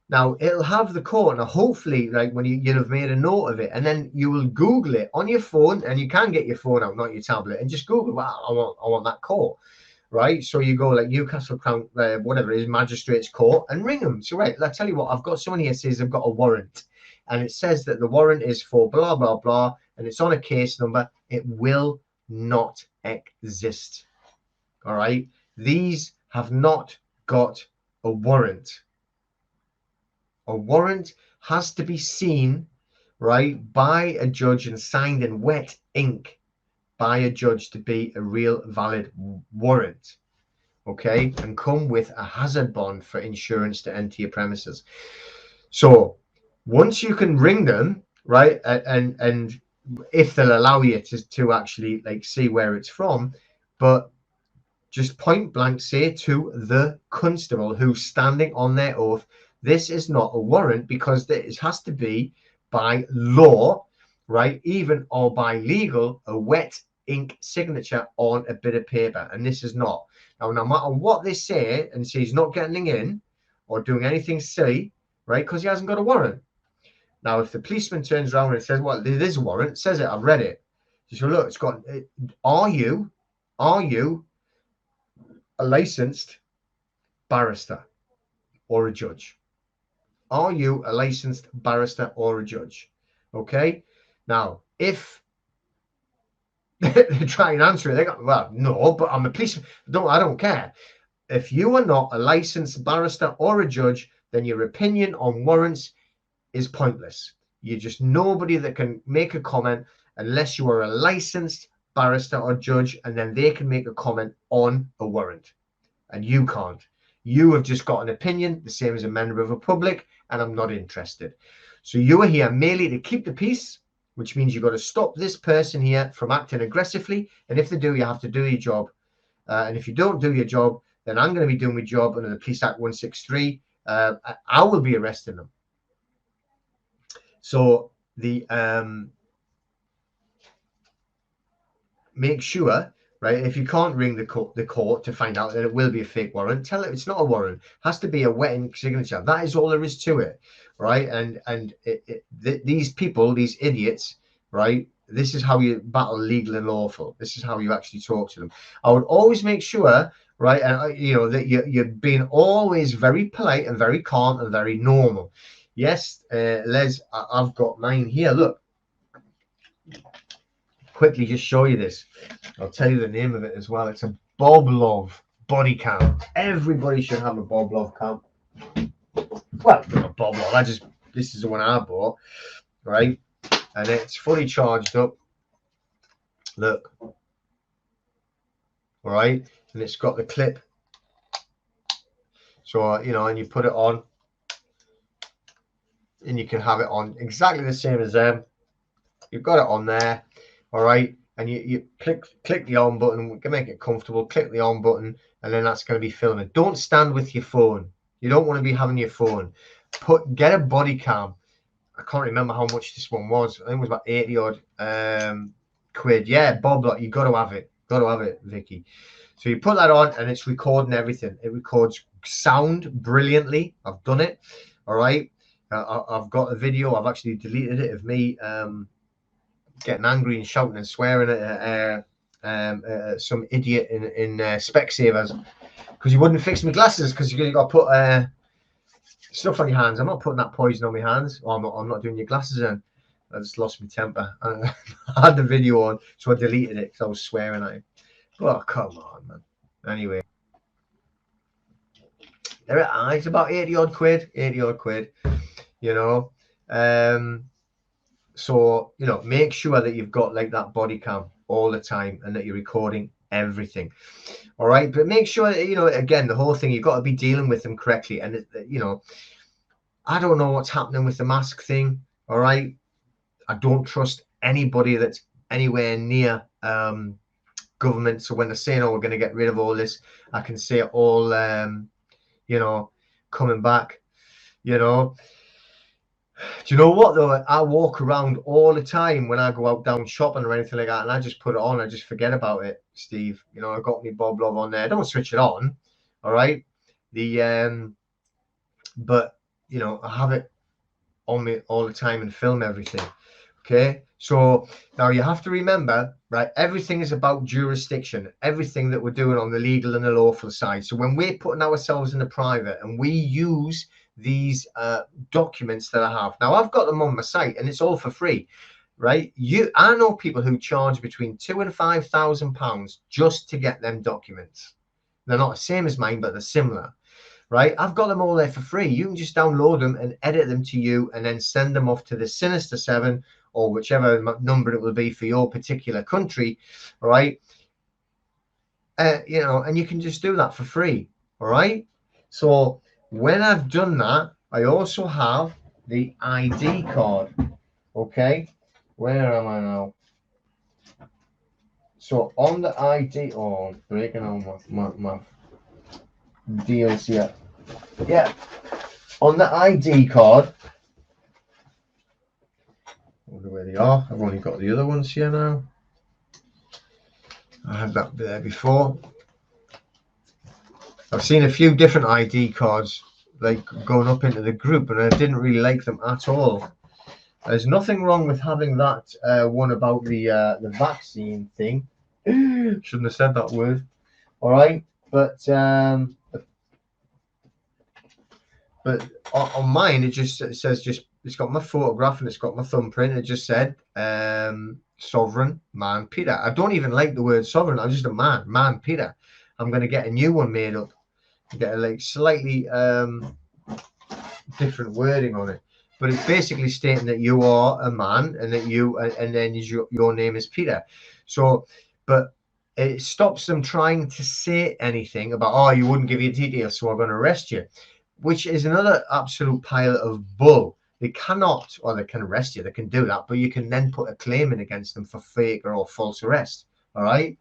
Now it'll have the code. Now hopefully, like when you'll have made a note of it, and then you will Google it on your phone, and you can get your phone out, not your tablet, and just Google, wow, I want that code, right? So you go like Newcastle Crown, whatever it is, Magistrates Court, and ring them. So right, I'll tell you what, I've got someone here says they've got a warrant, and it says that the warrant is for blah blah blah, and it's on a case number. It will not exist. All right, these have not got a warrant. A warrant has to be seen, right, by a judge and signed in wet ink by a judge to be a real valid warrant. Okay, and come with a hazard bond for insurance to enter your premises. So once you can ring them, right, and if they'll allow you to actually like see where it's from, but just point blank say to the constable who's standing on their oath, this is not a warrant, because it has to be by law, right, even or by legal, a wet ink signature on a bit of paper, and this is not. Now, no matter what they say, and say he's not getting in or doing anything silly, right, because he hasn't got a warrant. Now, if the policeman turns around and says, well, there is a warrant, it says it, I've read it. So look, it's got, are you a licensed barrister or a judge? Are you a licensed barrister or a judge? Okay. Now, if they try and answer it, they go, well, no, but I'm a policeman. I don't care. If you are not a licensed barrister or a judge, then your opinion on warrants is pointless. You're just nobody that can make a comment unless you are a licensed barrister or judge, and then they can make a comment on a warrant, and you can't. You have just got an opinion, the same as a member of the public, and I'm not interested. So you are here merely to keep the peace, which means you've got to stop this person here from acting aggressively. And if they do, you have to do your job. And if you don't do your job, then I'm going to be doing my job under the Police Act 163. I will be arresting them. So the make sure, right, if you can't ring the court to find out that it will be a fake warrant, tell it it's not a warrant. It has to be a wet ink signature. That is all there is to it, right? And these people, these idiots, right, this is how you battle legal and lawful. This is how you actually talk to them. I would always make sure, right, and you know, that you're being always very polite and very calm and very normal. Yes, Les, I've got mine here. Look, quickly just show you this. I'll tell you the name of it as well. It's a Bob Love body cam. Everybody should have a Bob Love cam. Well, not a Bob Love. This is the one I bought, right? And it's fully charged up. Look, all right, and it's got the clip. So you know, and you put it on, and you can have it on exactly the same as them. You've got it on there, all right, and you click the on button. We can make it comfortable. Click the on button, and then that's going to be filming. Don't stand with your phone. You don't want to be having your phone. Get a body cam. I can't remember how much this one was. I think it was about 80 odd quid. Yeah, Bob, like, you got to have it. Got to have it, Vicky. So you put that on and it's recording everything. It records sound brilliantly. I've done it. All right. I've got a video. I've actually deleted it of me getting angry and shouting and swearing at some idiot in Specsavers because he wouldn't fix my glasses because you got to put stuff on your hands. I'm not putting that poison on my hands. Or I'm not doing your glasses in. I just lost my temper. I had the video on, so I deleted it because I was swearing at him. Oh, come on, man. Anyway, it's about 80 odd quid, you know. So, you know, make sure that you've got like that body cam all the time and that you're recording everything. All right. But make sure that, you know, again, the whole thing, you've got to be dealing with them correctly. And, you know, I don't know what's happening with the mask thing. All right. I don't trust anybody that's anywhere near government. So when they're saying, oh, we're going to get rid of all this, I can see it all, you know, coming back, you know. Do you know what though? I walk around all the time when I go out down shopping or anything like that, and I just put it on. I just forget about it, Steve. You know, I got me Bob Love on there. I don't switch it on, all right. But you know, I have it on me all the time and film everything. Okay, so now you have to remember, right? Everything is about jurisdiction. Everything that we're doing on the legal and the lawful side. So when we're putting ourselves in the private and we use these documents that I have now, I've got them on my site and it's all for free, right? I know people who charge between £2,000 and £5,000 just to get them documents. They're not the same as mine, but they're similar, right? I've got them all there for free. You can just download them and edit them to you and then send them off to the Sinister 7 or whichever number it will be for your particular country, all right? You know, and you can just do that for free, all right? So when I've done that, I also have the ID card, okay? Where am I now? So on the ID, oh, I'm breaking on my deals here. Yeah, on the ID card, I wonder where they are. I've only got the other ones here now. I had that there before. I've seen a few different ID cards like going up into the group, and I didn't really like them at all. There's nothing wrong with having that one about the vaccine thing. Shouldn't have said that word. All right, but on mine it says it's got my photograph and it's got my thumbprint. It just said Sovereign Man Peter. I don't even like the word sovereign. I'm just a man Peter. I'm going to get a new one made up, get a like slightly different wording on it, but it's basically stating that you are a man and that and then your name is Peter. So, but it stops them trying to say anything about, oh, you wouldn't give your details, so I'm going to arrest you, which is another absolute pile of bull. They cannot, or they can arrest you, they can do that, but you can then put a claim in against them for fake or false arrest. All right.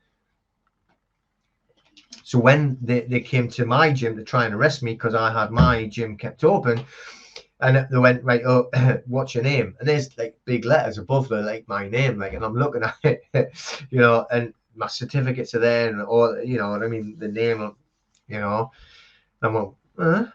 So when they came to my gym to try and arrest me because I had my gym kept open, and they went, right, oh, what's your name? And there's like big letters above the like my name, like, and I'm looking at it, you know, and my certificates are there, and all, you know what I mean, the name, you know, and I'm like,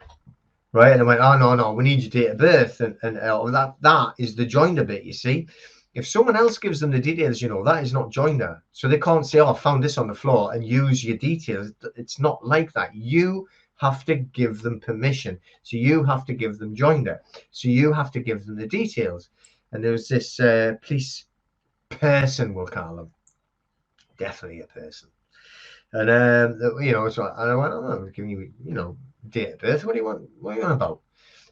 right, and I went, oh no, we need your date of birth, and that is the joinder bit, you see. If someone else gives them the details, you know, that is not joinder. So they can't say, oh, I found this on the floor and use your details. It's not like that. You have to give them permission. So you have to give them joinder. So you have to give them the details. And there's this police person, we'll call them. Definitely a person. And, you know, so I went, oh, I'm giving you, you know, date of birth. What do you want? What are you on about?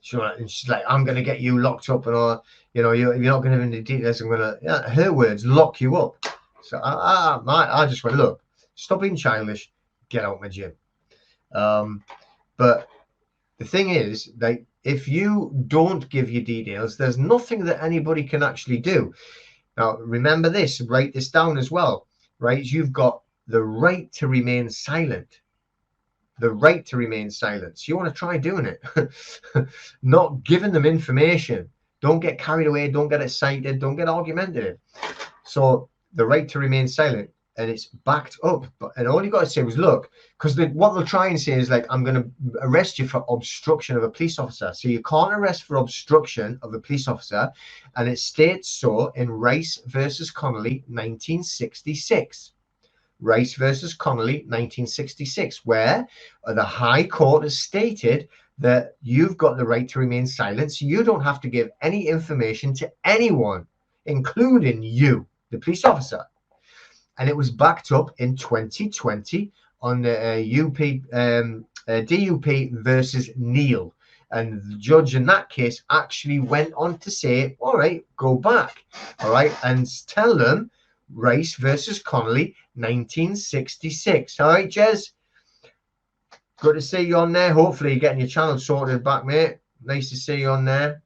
She's like, I'm going to get you locked up and all, you know, you're not going to have any details. I'm going to, yeah, her words, lock you up. So I just went, look, stop being childish, get out of my gym. But the thing is, like, if you don't give your details, there's nothing that anybody can actually do. Now, remember this, write this down as well, right? You've got the right to remain silent. The right to remain silent. So you want to try doing it, not giving them information. Don't get carried away. Don't get excited. Don't get argumentative. So the right to remain silent. and it's backed up. And all you got to say was, look, because what they'll try and say is like, I'm going to arrest you for obstruction of a police officer. So you can't arrest for obstruction of a police officer. And it states so in Rice versus Connolly, 1966. Rice versus Connolly, 1966, where the High Court has stated that you've got the right to remain silent. So you don't have to give any information to anyone, including you, the police officer. And it was backed up in 2020 on the DUP versus Neil. And the judge in that case actually went on to say, all right, go back, all right, and tell them Rice versus Connolly, 1966. All right, Jez? Good to see you on there. Hopefully you're getting your channel sorted back, mate. Nice to see you on there.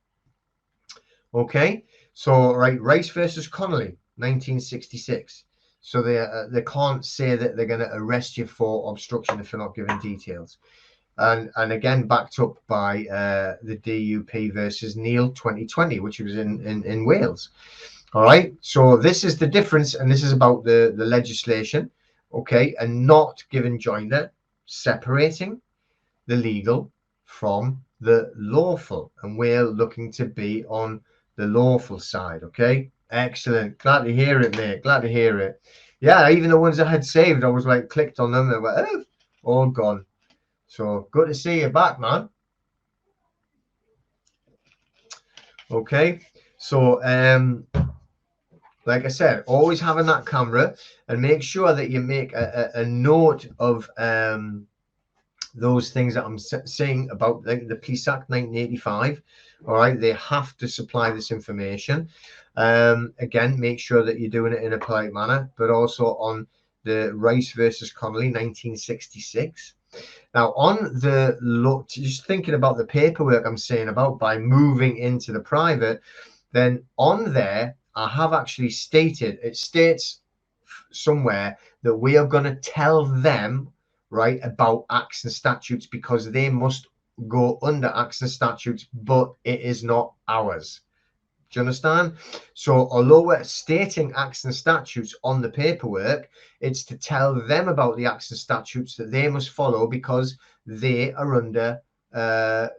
Okay, so, right, Rice versus Connolly, 1966. So they can't say that they're going to arrest you for obstruction if you're not giving details. And again, backed up by the DUP versus Neil 2020, which was in Wales. All right. So this is the difference, and this is about the legislation, okay, and not giving joinder, separating the legal from the lawful, and we're looking to be on the lawful side. Okay. Excellent. Glad to hear it, mate. Glad to hear it. Yeah, even the ones I had saved, I was like clicked on them and went, oh, all gone. So good to see you back, man. Okay, so like I said, always having that camera, and make sure that you make a note of those things that I'm saying about the Police Act 1985. All right, they have to supply this information. Again, make sure that you're doing it in a polite manner, but also on the Rice versus Connolly 1966. Now, on the look, just thinking about the paperwork I'm saying about by moving into the private, then on there, I have actually stated, it states somewhere that we are going to tell them, right, about acts and statutes, because they must go under acts and statutes, but it is not ours. Do you understand? So although we're stating acts and statutes on the paperwork, it's to tell them about the acts and statutes that they must follow, because they are under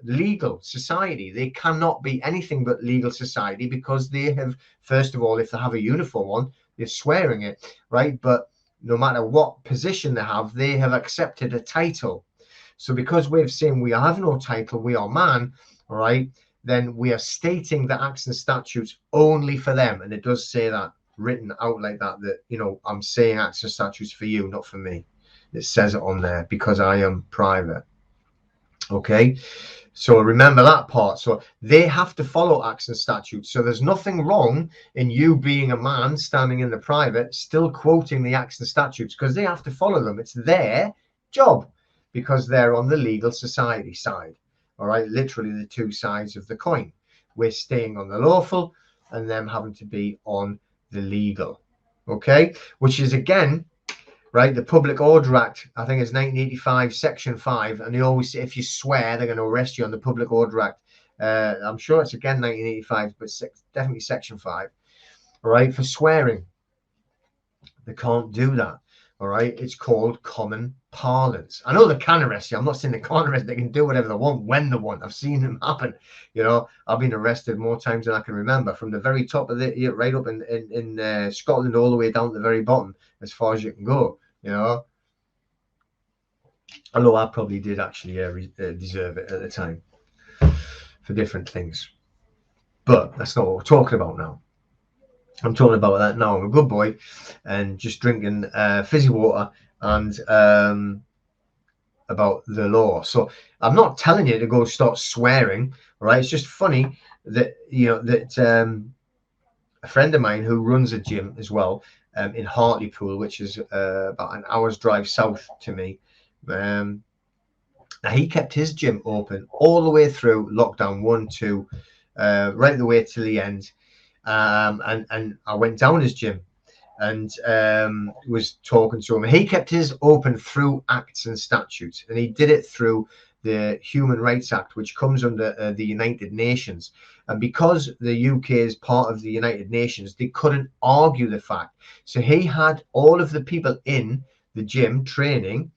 legal society. They cannot be anything but legal society, because they have, first of all, if they have a uniform on, they're swearing it, right? But no matter what position they have accepted a title. So because we've seen we have no title, we are man, all right, then we are stating the acts and statutes only for them. And it does say that written out like that, that, you know, I'm saying acts and statutes for you, not for me. It says it on there because I am private. Okay, so remember that part. So they have to follow acts and statutes. So there's nothing wrong in you being a man standing in the private still quoting the acts and statutes, because they have to follow them. It's their job, because they're on the legal society side. All right, literally the two sides of the coin. We're staying on the lawful and them having to be on the legal. Okay, which is again, right, the Public Order Act, I think it's 1985, Section 5, and they always say if you swear, they're going to arrest you on the Public Order Act. I'm sure it's again 1985, but definitely Section 5, all right, for swearing. They can't do that, all right? It's called common parlance. I know they can arrest you. I'm not saying they can't arrest. They can do whatever they want when they want. I've seen them happen. You know, I've been arrested more times than I can remember, from the very top of the, right up in Scotland, all the way down to the very bottom, as far as you can go, you know. Although I probably did actually deserve it at the time for different things. But that's not what we're talking about now. I'm talking about that now. I'm a good boy and just drinking fizzy water and about the law. So I'm not telling you to go start swearing, right? It's just funny that, you know, that a friend of mine who runs a gym as well in Hartlepool, which is about an hour's drive south to me, he kept his gym open all the way through lockdown 1, 2, right the way to the end. And I went down his gym and was talking to him. He kept his open through acts and statutes, and he did it through the Human Rights Act, which comes under the United Nations. And because the UK is part of the United Nations, they couldn't argue the fact. So he had all of the people in the gym training,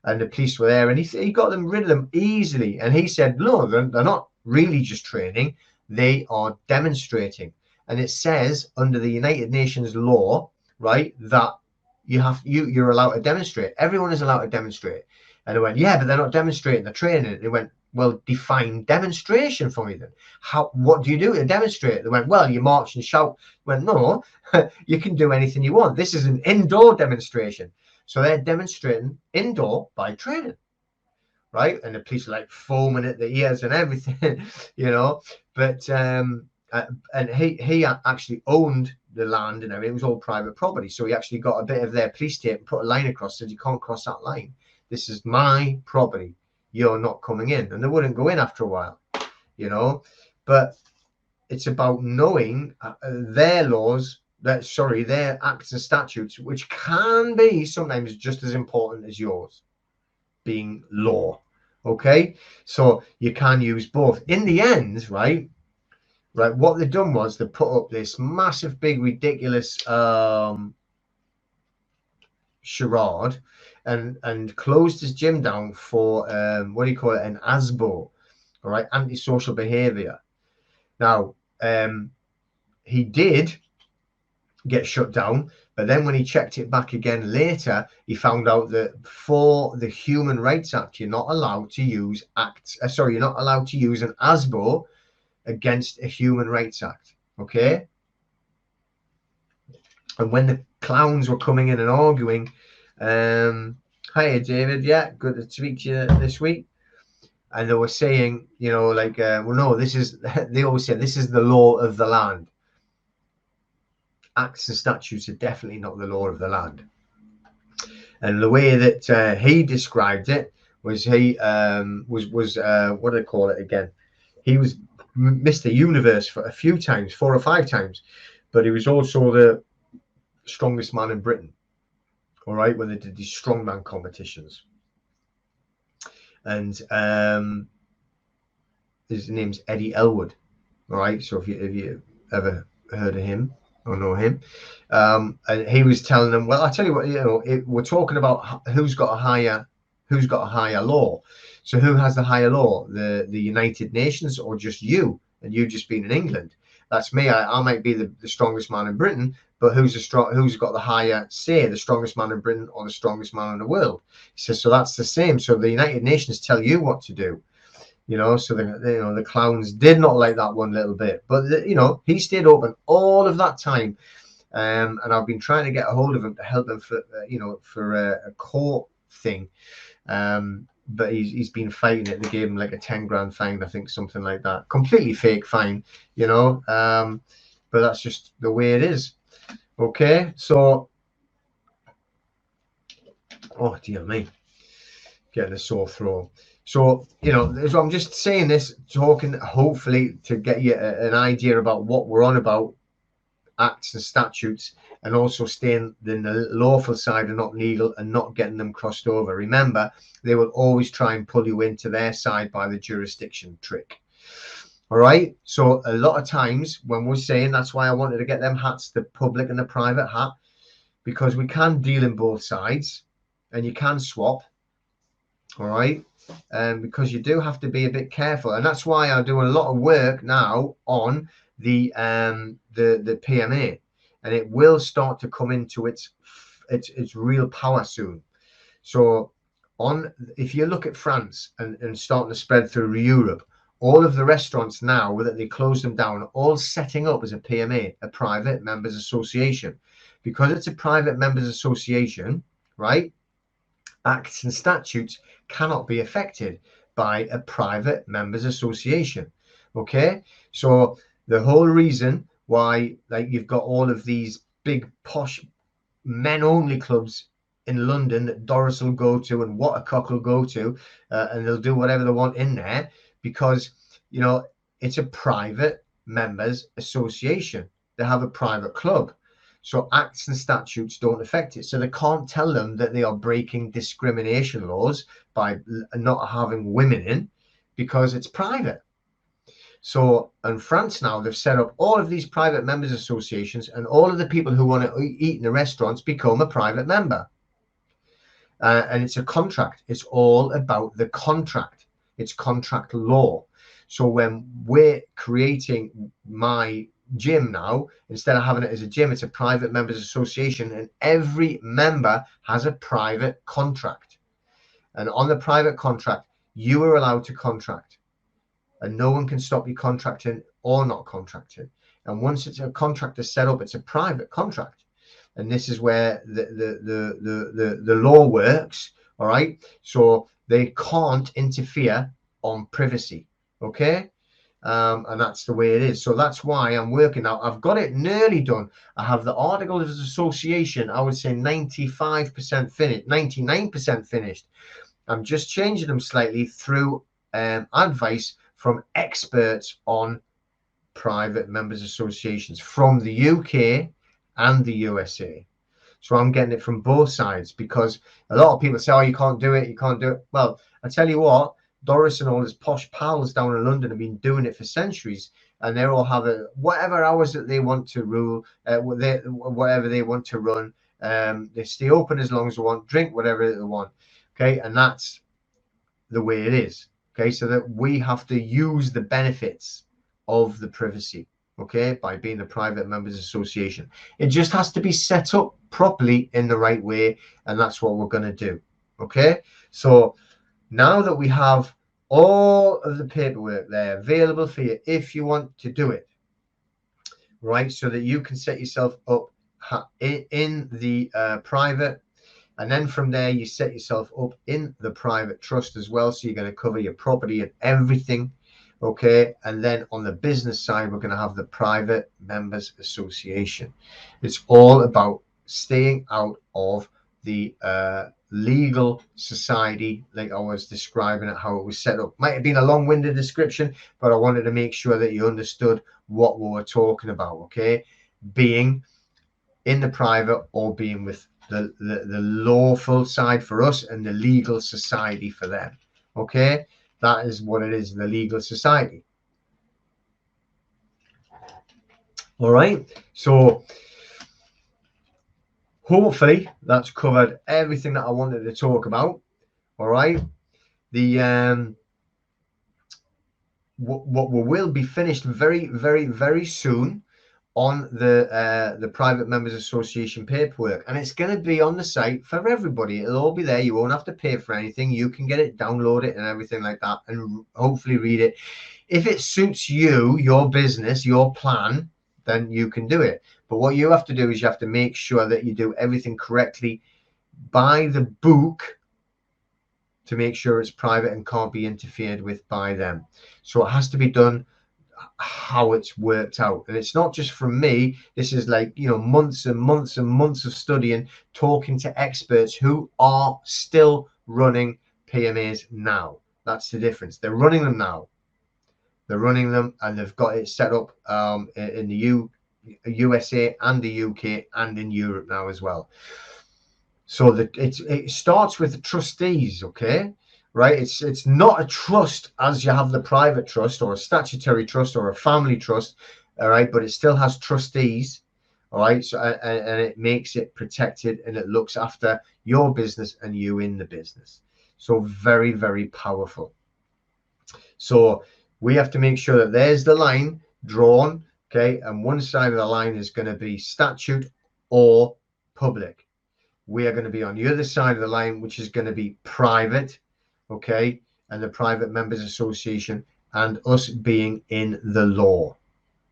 and the police were there, and he got them rid of them easily. And he said, no, they're not really just training, they are demonstrating. And it says under the United Nations law, right, that you're allowed to demonstrate. Everyone is allowed to demonstrate. And they went, yeah, but they're not demonstrating, they're training. They went, well, define demonstration for me then. What do you do to demonstrate? They went, well, you march and shout. I went, no, you can do anything you want. This is an indoor demonstration. So they're demonstrating indoor by training, right? And the police are like foaming at the ears and everything, you know. But and he actually owned the land and everything. It was all private property. So he actually got a bit of their police tape and put a line across, said you can't cross that line. This is my property. You're not coming in. And they wouldn't go in after a while, you know. But it's about knowing their laws, their acts and statutes, which can be sometimes just as important as yours being law. Okay, so you can use both. In the end, right, what they've done was they put up this massive, big, ridiculous charade and closed his gym down for what do you call it, an ASBO, all right, antisocial behavior. Now he did get shut down, but then when he checked it back again later, he found out that for the Human Rights Act, you're not allowed to use you're not allowed to use an ASBO against a Human Rights Act. Okay. And when the clowns were coming in and arguing, hiya David, yeah, good to speak to you this week. And they were saying, you know, like, well, no, this is, they always say this is the law of the land. Acts and statutes are definitely not the law of the land. And the way that he described it was he was what do they call it again? He was Mr. Universe for a few times, 4 or 5 times, but he was also the strongest man in Britain. All right, when they did these strongman competitions. And his name's Eddie Elwood. All right, so if you ever heard of him or know him, and he was telling them, well, I tell you what, you know, we're talking about who's got a higher law. So who has the higher law, the United Nations or just you? And you just being in England. That's me. I might be the strongest man in Britain, but who's got the higher say, the strongest man in Britain or the strongest man in the world? He says, so that's the same. So the United Nations tell you what to do, you know. So the clowns did not like that one little bit, but you know, he stayed open all of that time, and I've been trying to get a hold of him to help him for for a court thing, but he's been fighting it. They gave him like a 10 grand fine, I think, something like that. Completely fake fine, you know. But that's just the way it is. Okay, so oh dear me, getting a sore throat. So, you know, so I'm just saying this, talking hopefully to get you an idea about what we're on about, acts and statutes, and also staying in the lawful side and not legal, and not getting them crossed over. Remember, they will always try and pull you into their side by the jurisdiction trick. All right. So a lot of times when we're saying, that's why I wanted to get them hats, the public and the private hat, because we can deal in both sides and you can swap. All right. Because you do have to be a bit careful. And that's why I do a lot of work now on the PMA, and it will start to come into its real power soon. So if you look at France and starting to spread through Europe, all of the restaurants now that they close them down, all setting up as a PMA, a private members association. Because it's a private members association, right? Acts and statutes cannot be affected by a private members association. Okay, so the whole reason why, like, you've got all of these big posh men only clubs in London that Doris will go to and Watercock will go to, and they'll do whatever they want in there, because, you know, it's a private members association. They have a private club. So acts and statutes don't affect it. So they can't tell them that they are breaking discrimination laws by not having women in, because it's private. So in France now, they've set up all of these private members associations, and all of the people who want to eat in the restaurants become a private member. And it's a contract. It's all about the contract. It's contract law. So when we're creating my gym now, instead of having it as a gym, it's a private members association, and every member has a private contract. And on the private contract, you are allowed to contract, and no one can stop you contracting or not contracting. And once it's a contract is set up, it's a private contract. And this is where the law works. All right. So they can't interfere on privacy. Okay. And that's the way it is. So that's why I'm working out. I've got it nearly done. I have the articles of association, I would say 95% finished, 99% finished. I'm just changing them slightly through advice from experts on private members associations from the UK and the USA. So I'm getting it from both sides, because a lot of people say, oh, you can't do it, you can't do it. Well, I tell you what, Doris and all his posh pals down in London have been doing it for centuries, and they all have whatever hours that they want to rule, whatever they want to run. They stay open as long as they want, drink whatever they want. Okay, and that's the way it is. Okay, so that we have to use the benefits of the privacy, okay, by being a private members association. It just has to be set up properly in the right way, and that's what we're going to do. Okay, so now that we have all of the paperwork there available for you if you want to do it, right, so that you can set yourself up in the private. And then from there, you set yourself up in the private trust as well. So you're going to cover your property and everything. Okay. And then on the business side, we're going to have the private members association. It's all about staying out of the legal society, like I was describing it, how it was set up. Might have been a long-winded description, but I wanted to make sure that you understood what we were talking about. Okay. Being in the private or being with the lawful side for us and the legal society for them. Okay, that is what it is, the legal society. All right, so hopefully that's covered everything that I wanted to talk about. All right, the what will be finished very, very, very soon on the private members association paperwork, and it's going to be on the site for everybody. It'll all be there. You won't have to pay for anything. You can get it, download it and everything like that, and hopefully read it. If it suits you, your business, your plan, then you can do it. But what you have to do is you have to make sure that you do everything correctly by the book, to make sure it's private and can't be interfered with by them. So it has to be done how it's worked out. And it's not just from me. This is like, you know, months and months and months of studying, talking to experts who are still running PMAs now. That's the difference. They're running them now. They're running them, and they've got it set up in the USA and the UK and in Europe now as well. So that it starts with the trustees, okay? Right, it's not a trust as you have the private trust or a statutory trust or a family trust, all right, but it still has trustees, all right. So and it makes it protected, and it looks after your business and you in the business. So very, very powerful. So we have to make sure that there's the line drawn, okay, and one side of the line is going to be statute or public. We are going to be on the other side of the line, which is going to be private. Okay, and the private members association, and us being in the law.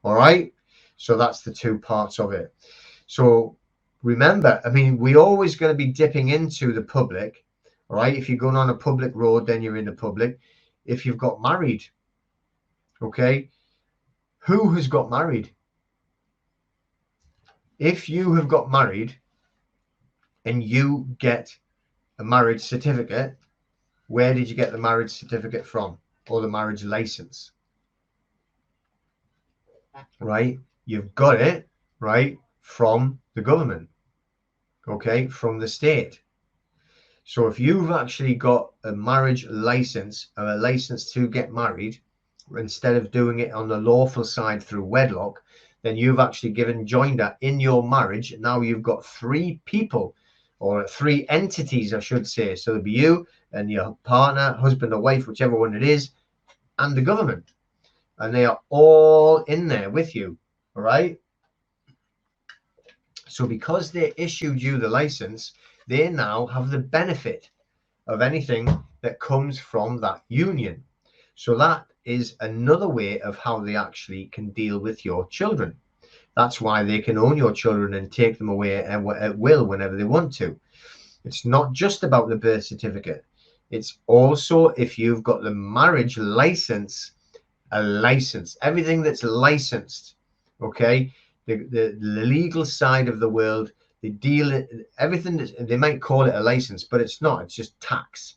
All right, so that's the two parts of it. So remember, I mean, we're always going to be dipping into the public. All right, if you're going on a public road, then you're in the public. If you've got married, okay, who has got married? If you have got married and you get a marriage certificate, where did you get the marriage certificate from, or the marriage license? Right, you've got it, right, from the government, okay, from the state. So if you've actually got a marriage license or a license to get married, instead of doing it on the lawful side through wedlock, then you've actually given joinder in your marriage. Now you've got 3 people, or 3 entities, I should say. So it'll be you and your partner, husband or wife, whichever one it is, and the government. And they are all in there with you. All right. So because they issued you the license, they now have the benefit of anything that comes from that union. So that is another way of how they actually can deal with your children. That's why they can own your children and take them away at will whenever they want to. It's not just about the birth certificate. It's also if you've got the marriage license, a license, everything that's licensed, okay? The legal side of the world, they deal everything that they might call it a license, but it's not. It's just tax,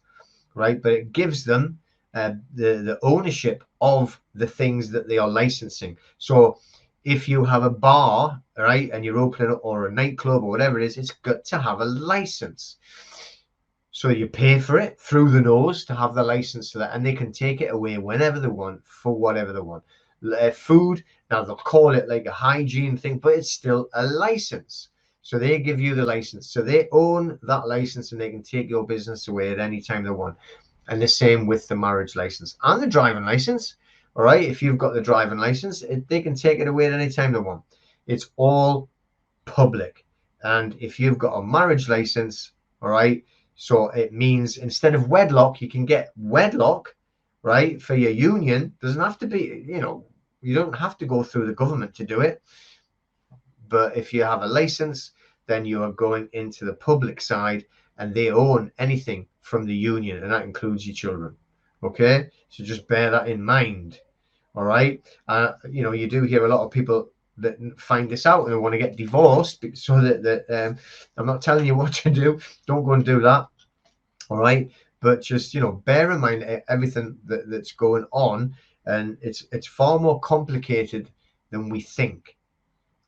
right? But it gives them the ownership of the things that they are licensing. So if you have a bar, right, and you're opening or a nightclub or whatever it is, it's got to have a license. So you pay for it through the nose to have the license to that, and they can take it away whenever they want for whatever they want. Food, now they'll call it like a hygiene thing, but it's still a license. So they give you the license. So they own that license and they can take your business away at any time they want. And the same with the marriage license and the driving license. All right. If you've got the driving license, they can take it away at any time they want. It's all public. And if you've got a marriage license, all right, so it means instead of wedlock, you can get wedlock, right, for your union. Doesn't have to be, you don't have to go through the government to do it. But if you have a license, then you are going into the public side and they own anything from the union, and that includes your children. Okay, so just bear that in mind. All right. You do hear a lot of people that find this out and they want to get divorced, so that I'm not telling you what to do. Don't go and do that. All right. But just, bear in mind everything that's going on, and it's far more complicated than we think.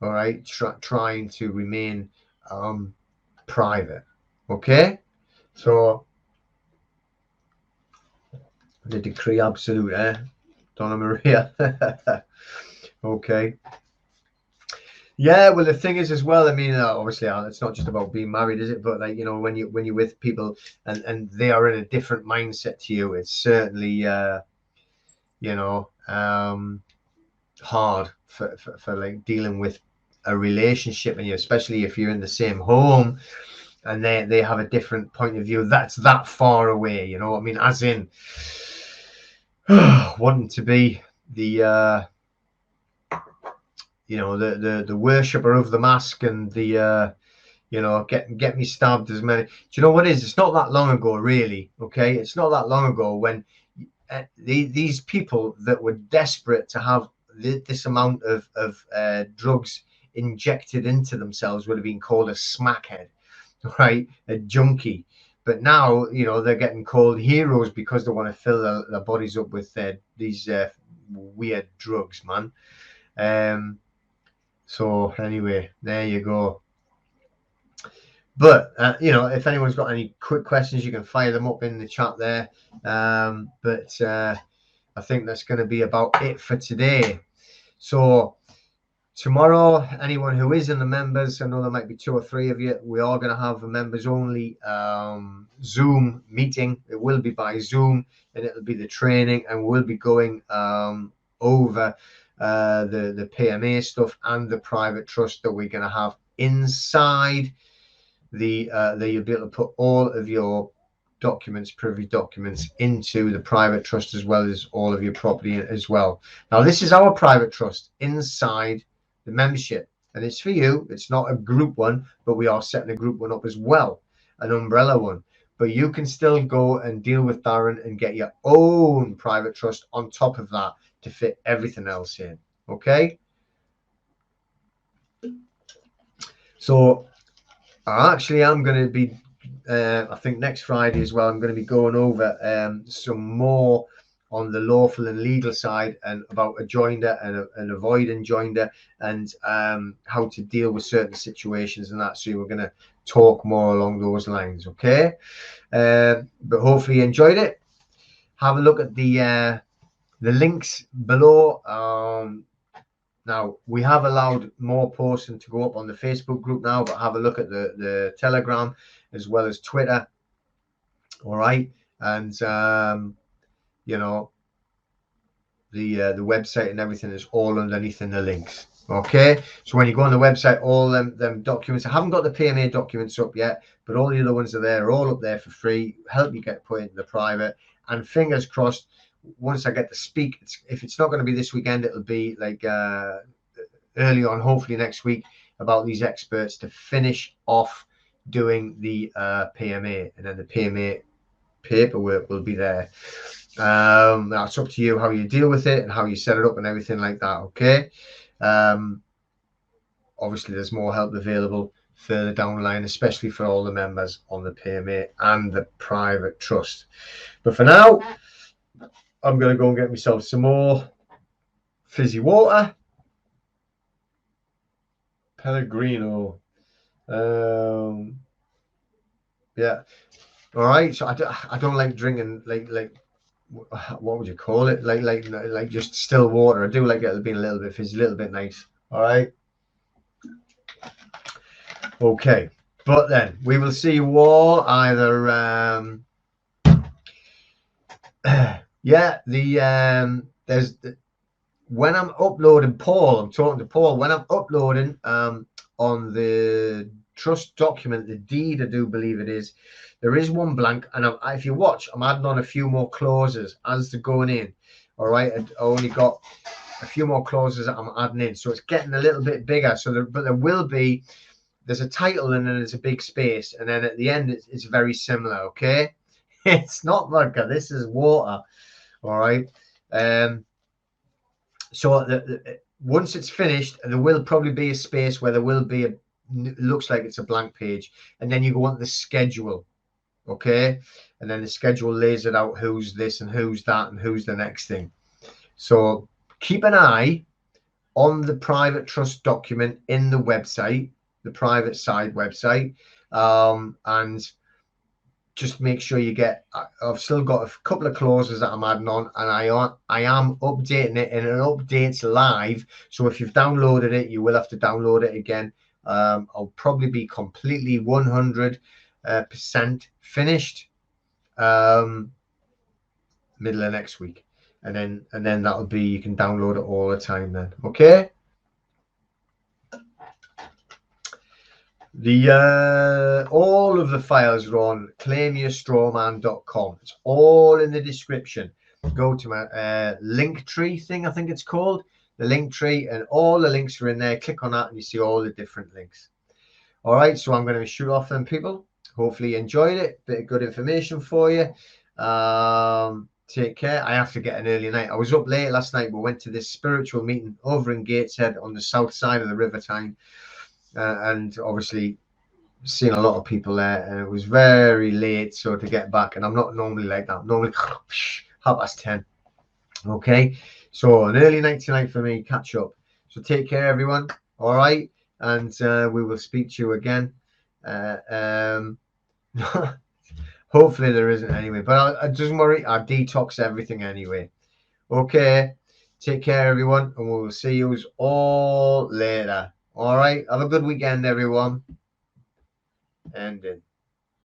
All right. Trying to remain private. Okay. So the decree absolute, Donna Maria. Okay. Yeah, well, the thing is as well, I mean, obviously it's not just about being married, is it? But like, when you're with people and they are in a different mindset to you, it's certainly hard for like dealing with a relationship, and especially if you're in the same home and they have a different point of view that's that far away, I mean, as in wanting to be the the worshipper of the mask and the get me stabbed as many. Do you know what it is? It's not that long ago, really. Okay, it's not that long ago when these people that were desperate to have this amount of drugs injected into themselves would have been called a smackhead, right? A junkie. But now, they're getting called heroes because they want to fill their bodies up with these weird drugs, man. So anyway, there you go. But if anyone's got any quick questions, you can fire them up in the chat there. But I think that's going to be about it for today. So tomorrow, anyone who is in the members, I know there might be 2 or 3 of you, we are going to have a members only Zoom meeting. It will be by Zoom, and it'll be the training, and we'll be going over the PMA stuff and the private trust that we're going to have inside the you'll be able to put all of your documents, privy documents, into the private trust, as well as all of your property as well. Now, this is our private trust inside the membership, and it's for you. It's not a group one, but we are setting a group one up as well, an umbrella one. But you can still go and deal with Darren and get your own private trust on top of that to fit everything else in. Okay, so I'm going to be I think next Friday as well, I'm going to be going over some more on the lawful and legal side, and about a joinder and avoiding joinder, and how to deal with certain situations and that. So we're going to talk more along those lines. Okay, but hopefully you enjoyed it. Have a look at the the links below. Now we have allowed more posting to go up on the Facebook group now, but have a look at the Telegram as well as Twitter. All right, and you know, the website and everything is all underneath in the links. Okay, so when you go on the website, all them documents, I haven't got the PMA documents up yet, but all the other ones are there, all up there for free, help you get put into the private. And fingers crossed, once I get to speak, if it's not going to be this weekend, it'll be like early on, hopefully next week, about these experts to finish off doing the PMA, and then the PMA paperwork will be there. Now it's up to you how you deal with it and how you set it up and everything like that. Okay. Obviously there's more help available further down the line, especially for all the members on the PMA and the private trust. But for now, I'm going to go and get myself some more fizzy water. Pellegrino. Yeah. All right. So I don't like drinking like what would you call it? Like just still water. I do like it being a little bit fizzy, a little bit nice. All right. Okay. But then we will see you all either yeah, there's when I'm uploading, Paul, I'm talking to Paul, when I'm uploading on the trust document, the deed, I do believe it is, there is one blank, and if you watch, I'm adding on a few more clauses as they're going in. All right, I only got a few more clauses that I'm adding in, so it's getting a little bit bigger. So but there will be, there's a title and then there's a big space, and then at the end it's very similar. Okay, it's not vodka, this is water. All right. So once it's finished, there will probably be a space where there will be looks like it's a blank page, and then you go on the schedule. Okay, and then the schedule lays it out, who's this and who's that and who's the next thing. So keep an eye on the private trust document in the website, the private side website, and just make sure you get, I've still got a couple of clauses that I'm adding on, and I am updating it, and it updates live. So if you've downloaded it, you will have to download it again. I'll probably be completely 100% finished middle of next week, and then that'll be, you can download it all the time then. Okay. All of the files are on claimyourstrawman.com. It's all in the description. Go to my Linktree thing, I think it's called, the Linktree, and all the links are in there. Click on that and you see all the different links. All right, so I'm going to shoot off them, people. Hopefully you enjoyed it. Bit of good information for you. Take care. I have to get an early night. I was up late last night. We went to this spiritual meeting over in Gateshead on the south side of the River Tyne. And obviously seen a lot of people there, and it was very late, so to get back, and I'm not normally like that. I'm normally 10:30. Okay, so an early night tonight for me. Catch up. So take care, everyone. All right, and we will speak to you again. Hopefully there isn't anyway, but doesn't worry, I detox everything anyway. Okay, take care, everyone, and we will see you all later. All right. Have a good weekend, everyone. Ending.